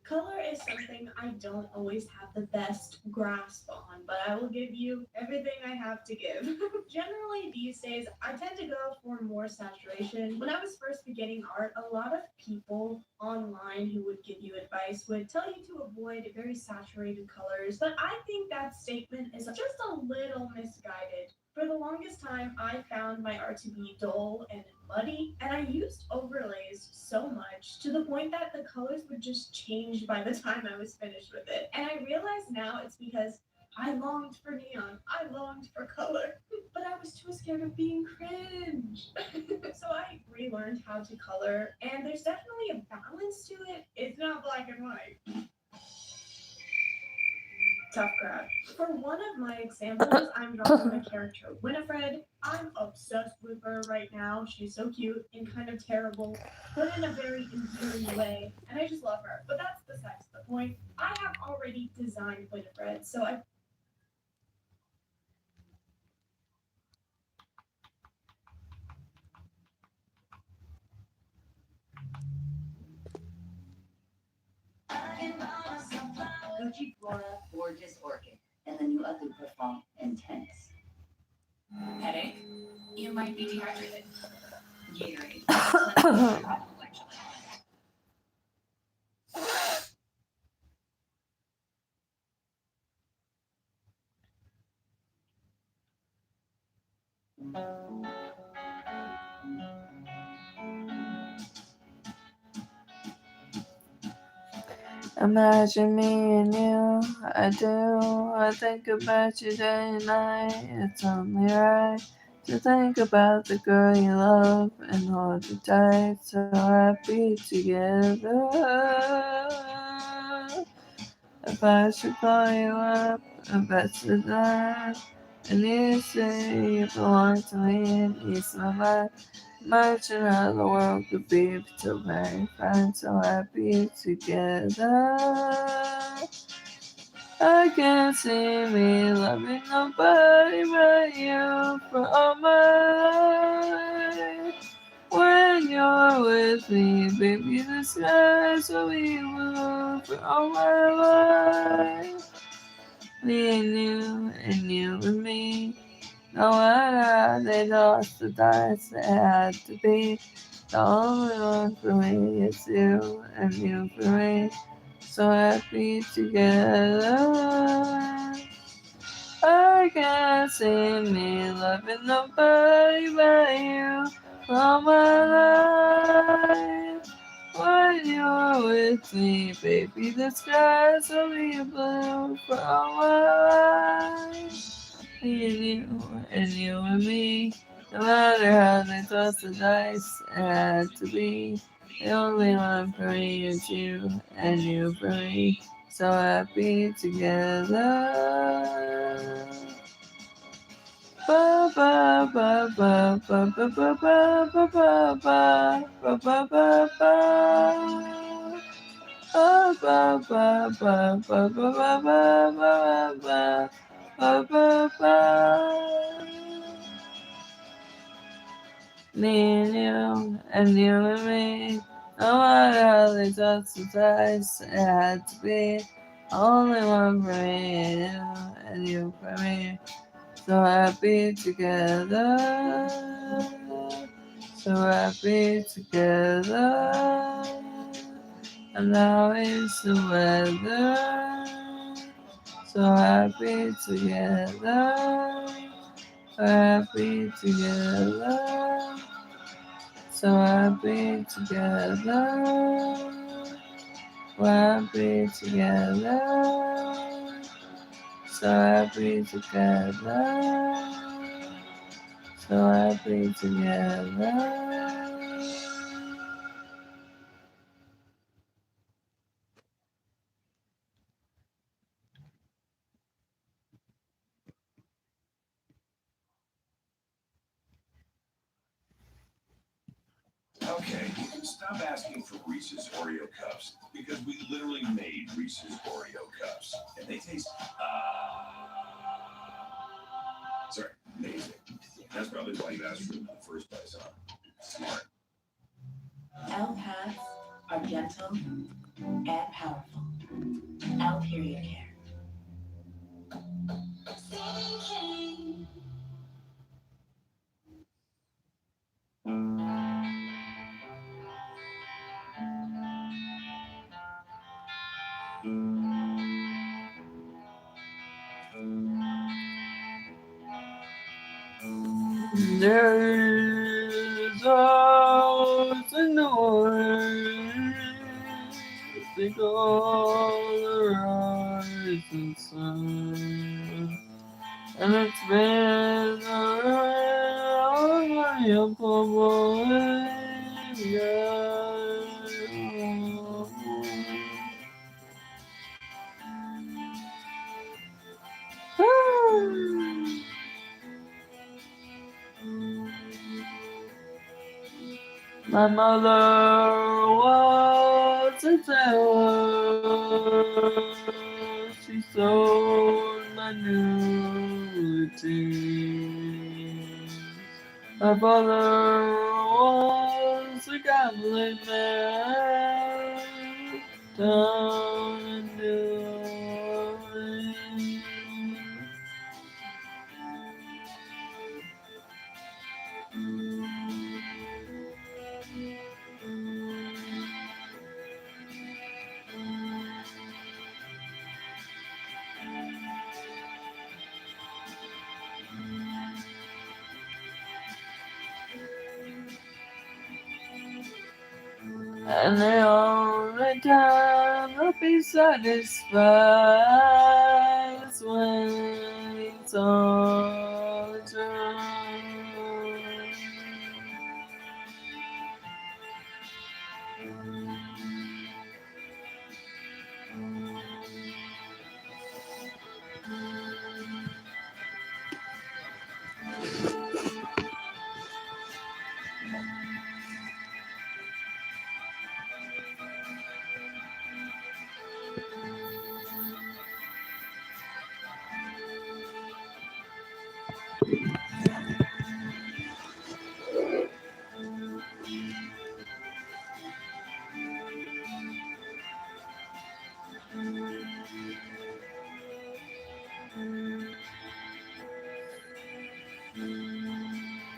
Color is something I don't always have the best grasp on, but I will give you everything I have to give. Generally, these days, I tend to go for more saturation. When I was first beginning art, a lot of people online who would give you advice would tell you to avoid very saturated colors, but I think that statement is just a little misguided. For the longest time, I found my art to be dull and muddy, and I used overlays so much to the point that the colors would just change by the time I was finished with it. And I realize now it's because I longed for neon, I longed for color, but I was too scared of being cringe. So I relearned how to color, and there's definitely a balance to it. It's not black and white. Tough crowd. For one of my examples, I'm drawing my character Winifred. I'm obsessed with her right now. She's so cute and kind of terrible, but in a very endearing way, and I just love her. But that's besides the point. I have already designed Winifred, so I Gucci Flora, gorgeous orchid, and the new ugly perfume, intense. Headache? You might be dehydrated. Gatorade. Actually. Imagine me and you, I do. I think about you day and night. It's only right to think about the girl you love and hold you tight. So happy together. If I should call you up, I bet you that. And you say you belong to me and you smell my. Imagine how the world could be so very fine, so happy together. I can't see me loving nobody but you for all my life. When you're with me, baby, the skies will be blue for all my life. Me and you and me. No matter how they lost the dice, it had to be. The only one for me is you and you for me. So happy together. I can't see me loving nobody but you all my life. When you're with me, baby, the skies will be blue for all my life. Me and you and me. No matter how they toss the dice, it had to be. The only one for me is you, and you for me. So happy together. Ba ba ba ba ba ba ba ba ba ba ba ba ba ba ba. Ba ba ba ba ba ba ba ba ba ba ba ba. Me and you and me. No matter how they touch the dice, it had to be only one for me and you for me. So happy together, so happy together. And now is the weather, so happy together, so happy together, so happy together, we're happy together, so happy together, so happy together. Okay, stop asking for Reese's Oreo cups because we literally made Reese's Oreo cups, and they taste sorry, amazing. That's probably why you asked for them in the first place, huh? Smart. Empaths are gentle and powerful. L period care. There's always a noise, think all the rising sun, and it's been around my uncle My mother was a tailor. She sewed my new routine. My father was a gambling man down in New Orleans. And the only time I'll be satisfied is when it's all done.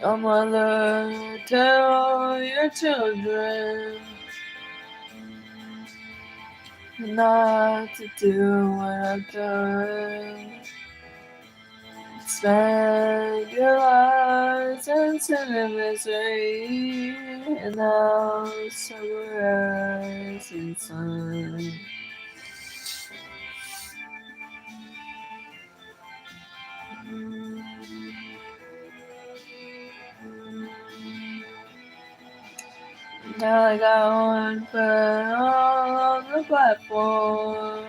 Oh, mother, tell your children not to do what I've done. Spend your lives in sin and misery, and now somewhere rising sun. Now I got one foot on the platform,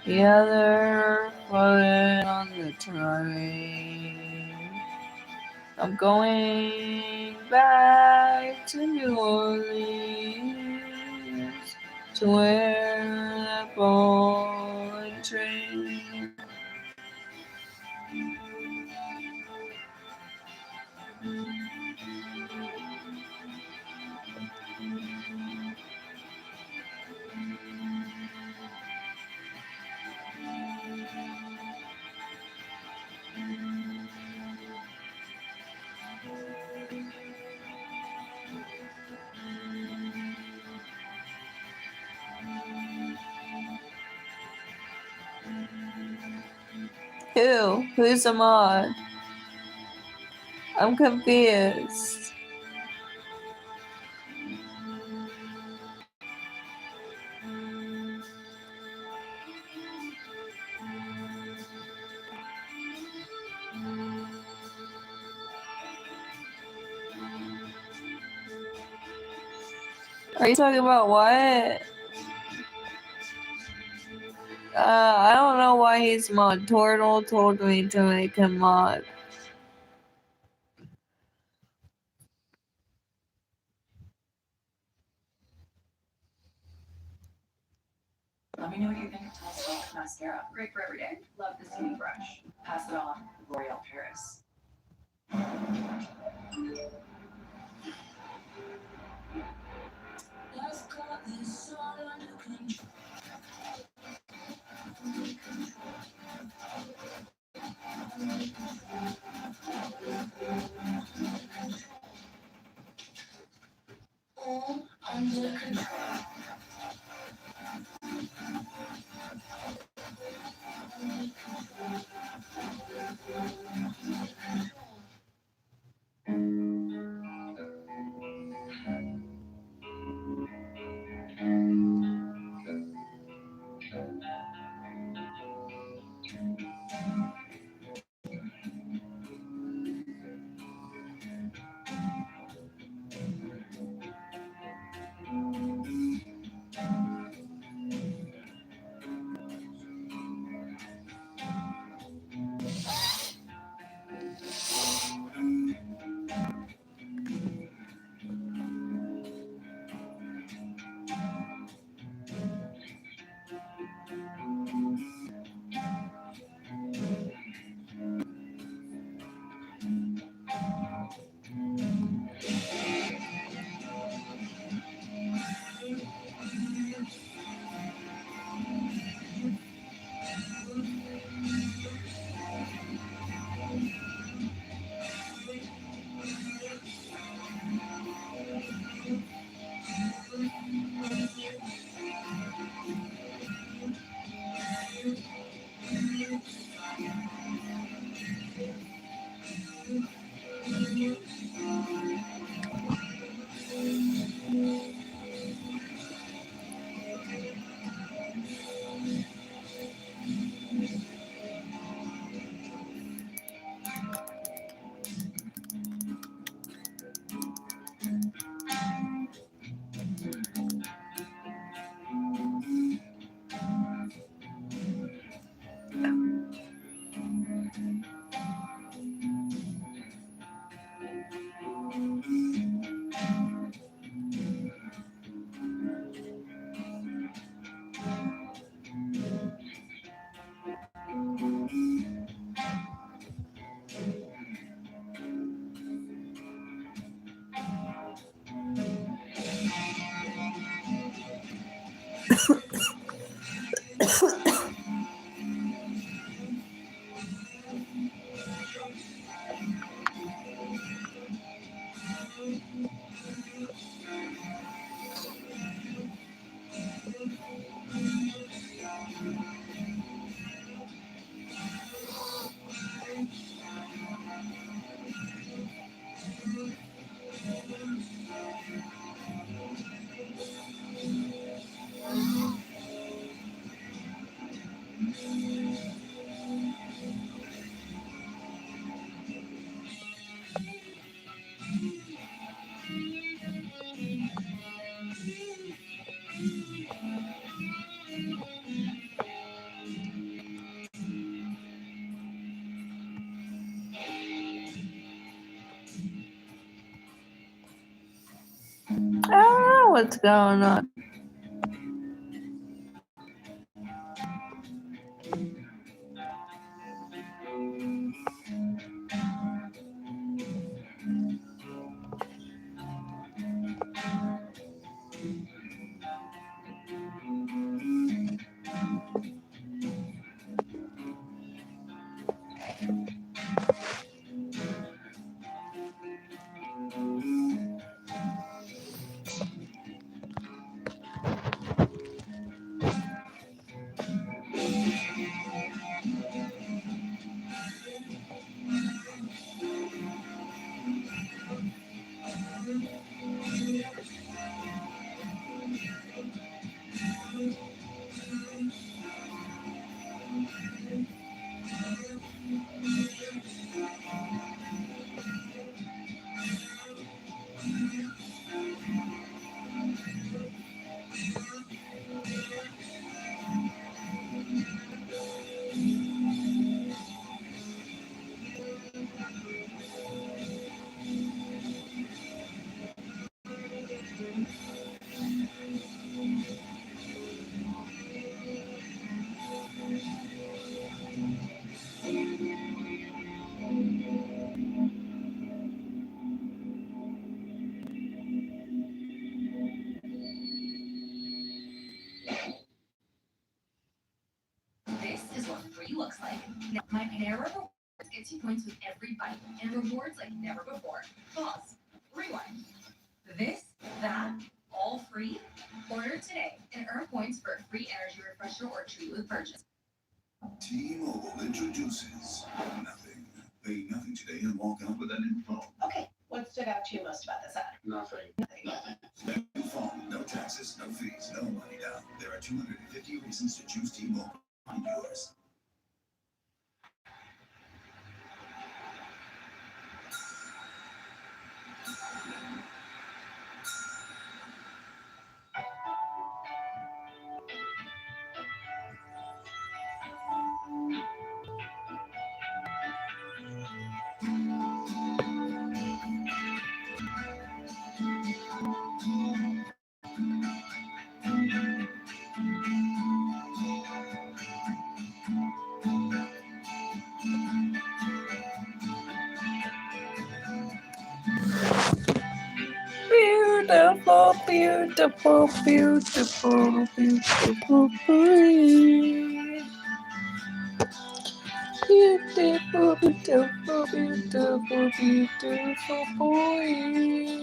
the other foot on the train. I'm going back to New Orleans, to where that bowling train. Who's the mod? I'm confused. Are you talking about what? I don't know why he's mod. Turtle told me to make him mod. Let me know what you think of Telescope mascara. Great for every day. Love this new brush. Pass it on, L'Oreal Paris. I don't know what's going on. This is what free looks like. Now, my pair of rewards gets you points with every bite, and rewards like never before. Pause. Rewind. This, that, all free? Order today and earn points for a free energy refresher or treat with purchase. T-Mobile introduces nothing. Pay nothing today and walk out with a new phone. Okay, what stood out to you most about this ad? Nothing. New phone, no taxes, no fees, no money down. There are 250 reasons to choose T-Mobile. Find yours. Beautiful, beautiful, beautiful, beautiful boy. Beautiful, beautiful, beautiful, beautiful boy.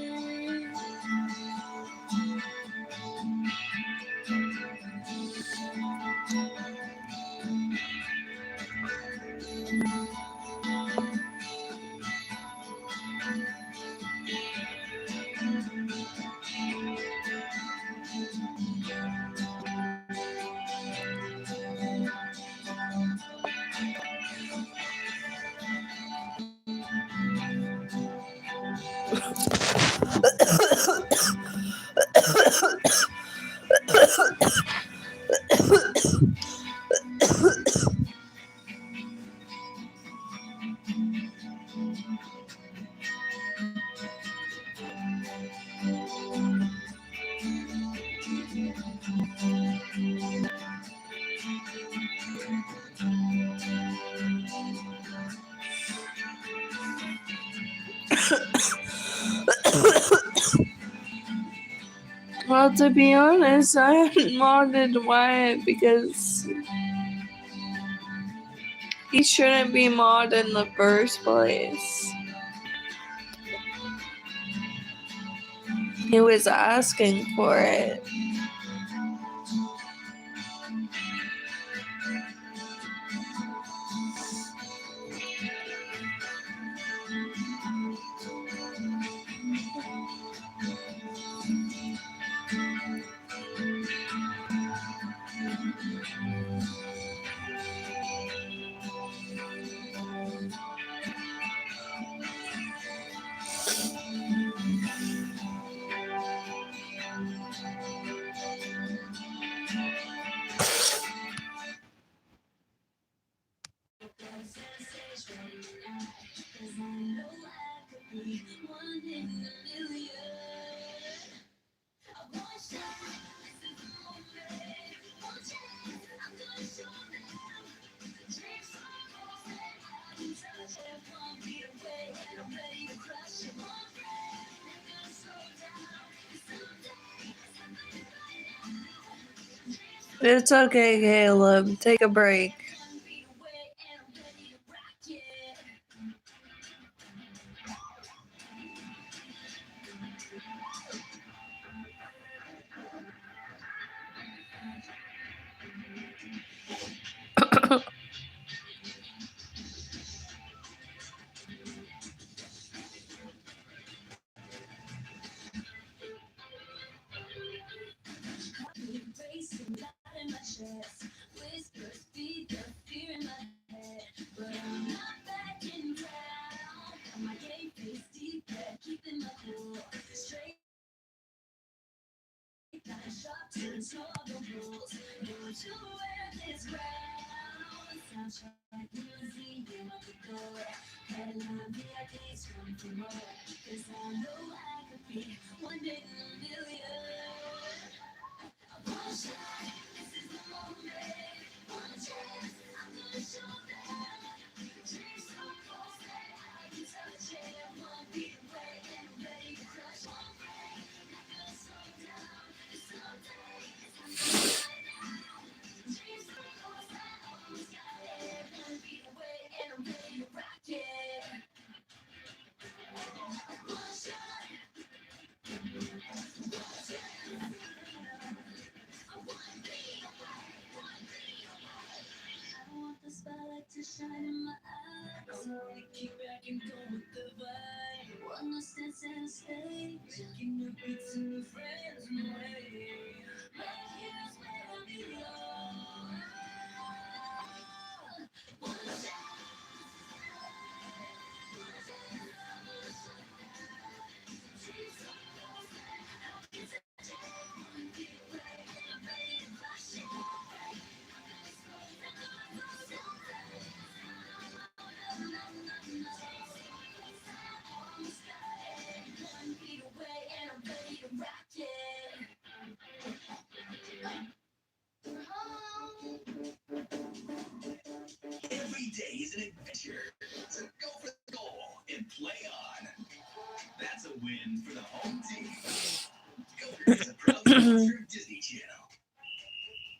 Well, to be honest, I haven't modded Wyatt because he shouldn't be modded in the first place. He was asking for it. It's okay, Caleb. Take a break. Every day is an adventure. So go for the goal and play on. That's a win for the home team. Gopher is a proud sponsor of Disney Channel.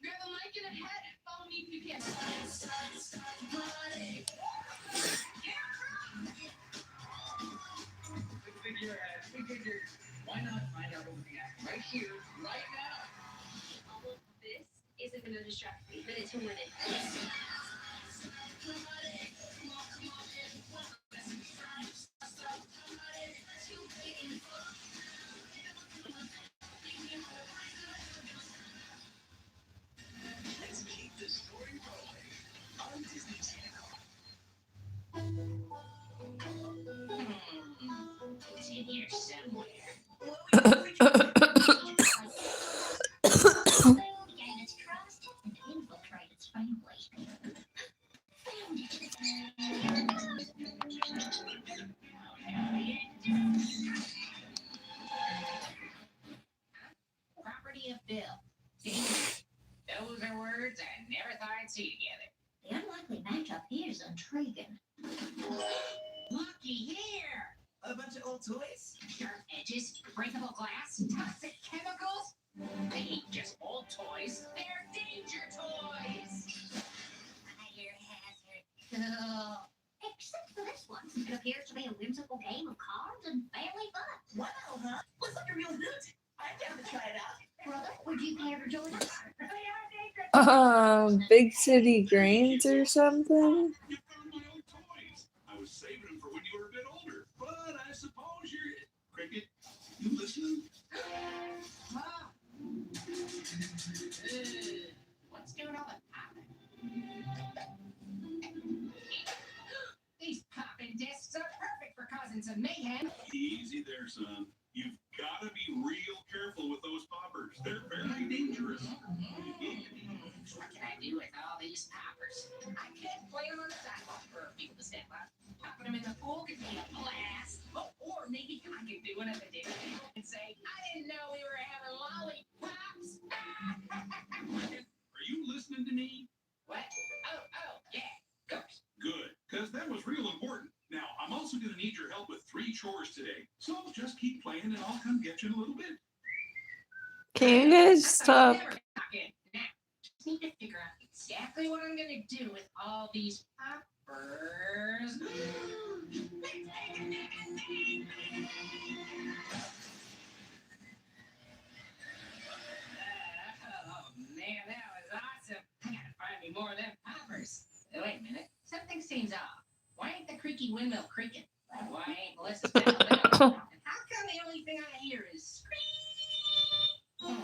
Grab a mic and a hat. Follow me if you can. We figured, why not find out what we can right here, right now? Although this isn't going to distract me, but it's worth it. Let's keep the story rolling on Disney Channel. It's in here somewhere. Gang its trust and infiltrate its family. Property of Bill. Those are words I never thought I'd see together. The unlikely matchup is intriguing. Looky here! A bunch of old toys? Sharp edges, breakable glass, toxic chemicals. just old toys. They're danger toys. Fire hazard. Ugh. Except for this one. It appears to be a whimsical game of cards and family fun. Wow, huh? Looks like a real hoot. I'm down to try it out. Brother, would you care to join us? Big City Grains or something? You found my old toys. I was saving them for when you were a bit older. But I suppose you're... Cricket, you listening? Huh? What's doing all the popping? These popping discs are perfect for causing some mayhem. Easy there, son. You've got to be real careful with those poppers. They're very dangerous. What can I do with all these poppers? I can't play them on the sidewalk for people to stand by. Popping them in the pool could be a blast. Oh, or maybe I could do one at the dinner table and say, I didn't know we were having lollipops. Are you listening to me? What? Oh, yeah, of course. Good, because that was real important. Now, I'm also going to need your help with 3 chores today. So just keep playing and I'll come get you in a little bit. Can you guys stop? Now, just need to figure out exactly what I'm gonna do with all these poppers. Oh man, that was awesome. I gotta find me more of them poppers. Wait a minute, something seems off. Why ain't the creaky windmill creaking? Why ain't Melissa's bell ringing? And how come the only thing I hear is scream?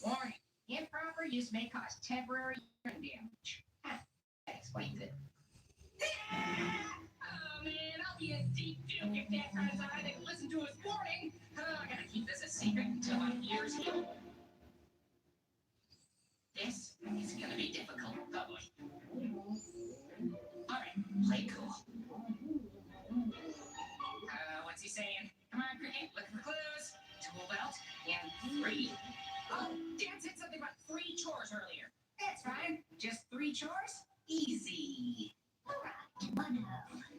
Warning. Improper use may cause temporary hearing damage. That explains it. Oh man, I'll be a deep duke if Dad turns on and listen to his warning. I gotta keep this a secret until my ears heal. This is gonna be difficult. Oh boy. Alright, play cool. What's he saying? Come on, Cricket, look for clues. Tool belt and 3. Oh, Dad said something about 3 chores earlier. That's fine. Just 3 chores? Easy. Alright, but no.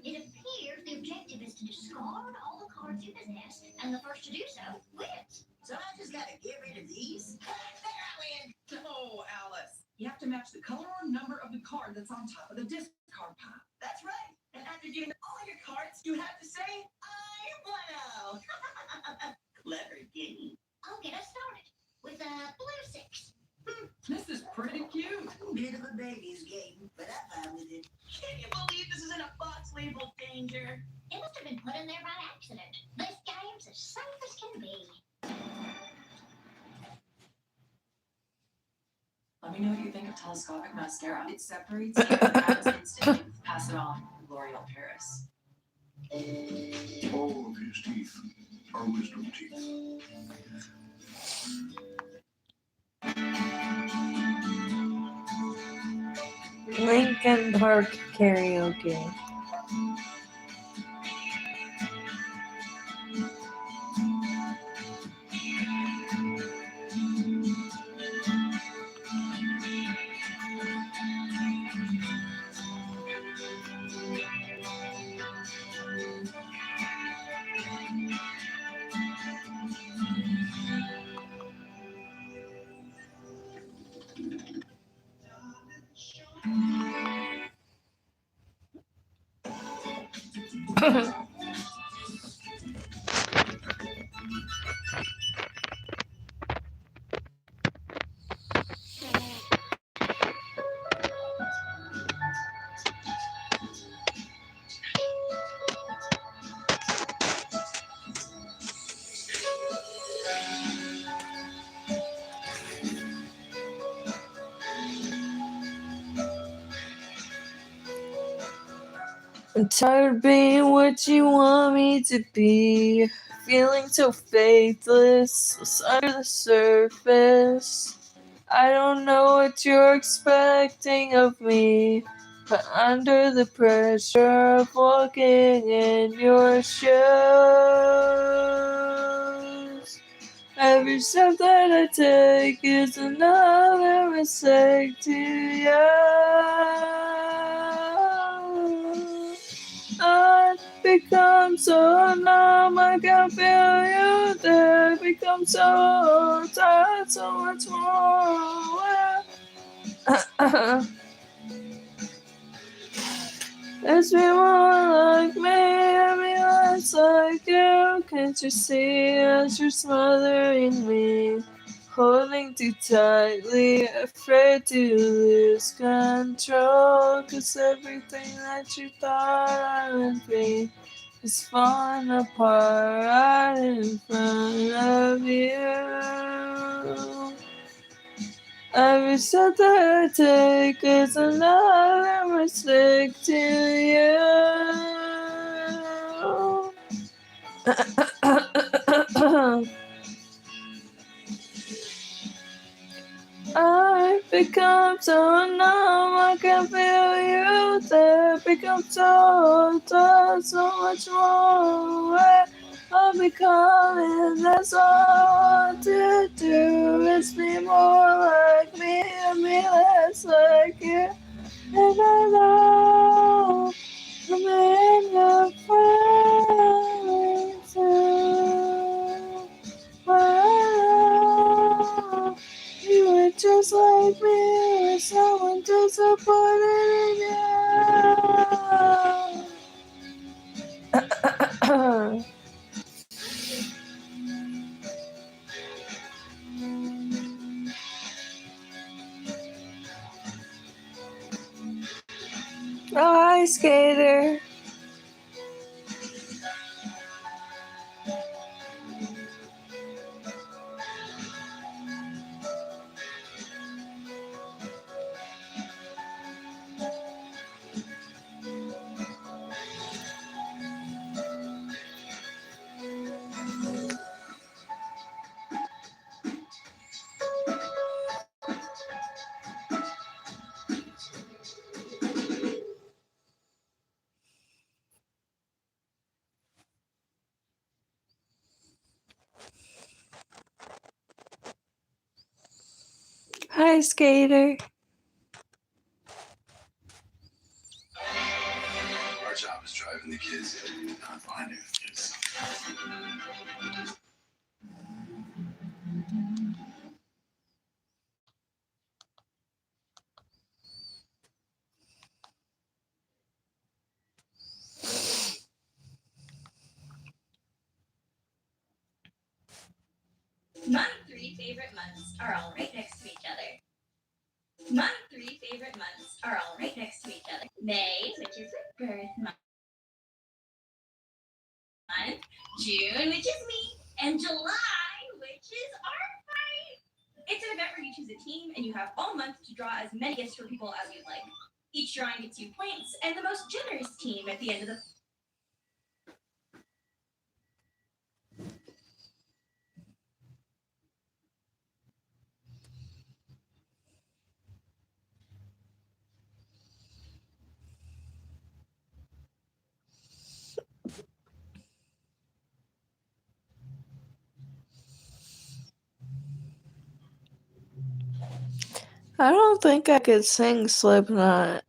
It appears the objective is to discard all the cards you possess, and the first to do so wins. So I just gotta get rid of these? There I win. No, Alice. You have to match the color or number of the card that's on top of the discard pile. That's right. And after giving all your cards, you have to say, I won. Clever game. I'll get us started with a blue 6. This is pretty cute. Bit of a baby's game, but I'm fine with it. Can you believe this is in a box labeled danger? It must have been put in there by accident. This game's as safe as can be. Let me know what you think of telescopic mascara. It separates and adds instantly. Pass it on. L'Oreal Paris. All of his teeth are wisdom teeth. Lincoln Park karaoke. I'm tired of being what you want me to be, feeling so faithless under the surface. I don't know what you're expecting of me, but under the pressure of walking in your shoes, every step that I take is another mistake to you. I'd be become so numb, I can feel you there. Become so tired, so much more. It's me more like me, and me less like you. Can't you see as you're smothering me? Holding too tightly, afraid to lose control. 'Cause everything that you thought I would be is falling apart right in front of you. Every step that I take is another mistake to you. I've become so numb, I can feel you there. Become so tired, so much more. I'm becoming, that's all I want to do. Is be more like me and be less like you. And I know I'm in your presence. Wow, you were just like me, with someone disappointed in you. Oh, hi, skater. Hi, skater. Our job is driving the kids, not finding the kids. My three favorite months are all right next to each other. My three favorite months are all right next to each other. May, which is my birth month. June, which is me. And July, which is art night. It's an event where you choose a team and you have all month to draw as many gifts for people as you'd like. Each drawing gets you points, and the most generous team at the end of the I don't think I could sing Slipknot.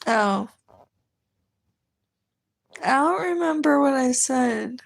Oh. I don't remember what I said.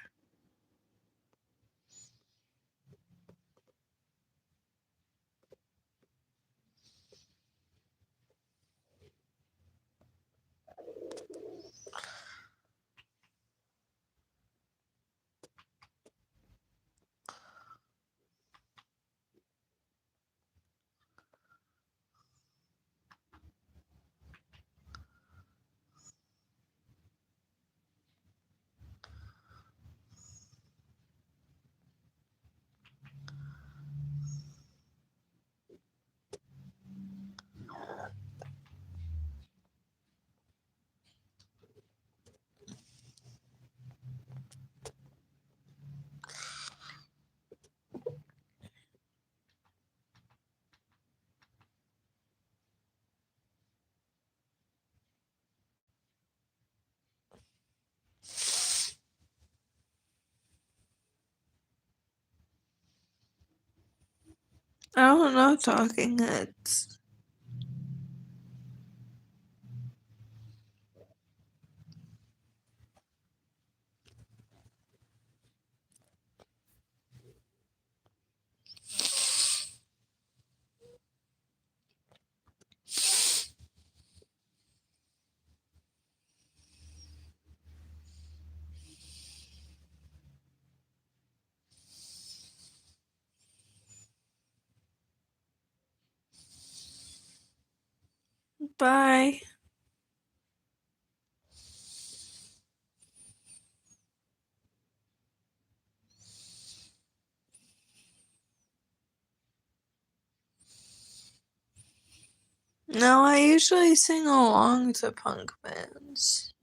I don't know Talking Heads. Bye. No, I usually sing along to punk bands.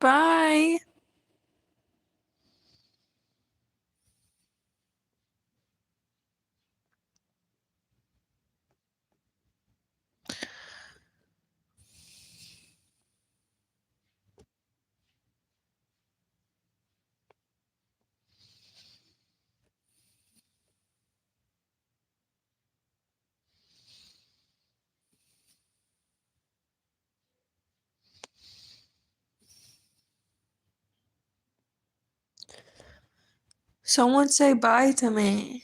Bye. Someone say bye to me.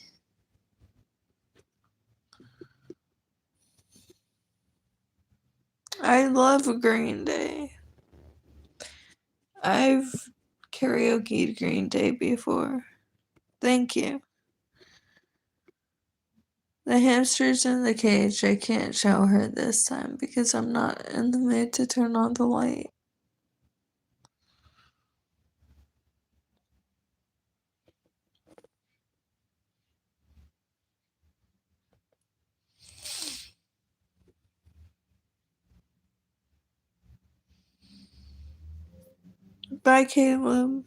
I love Green Day. I've karaoke'd Green Day before. Thank you. The hamster's in the cage. I can't show her this time because I'm not in the mood to turn on the light. Bye, Caleb.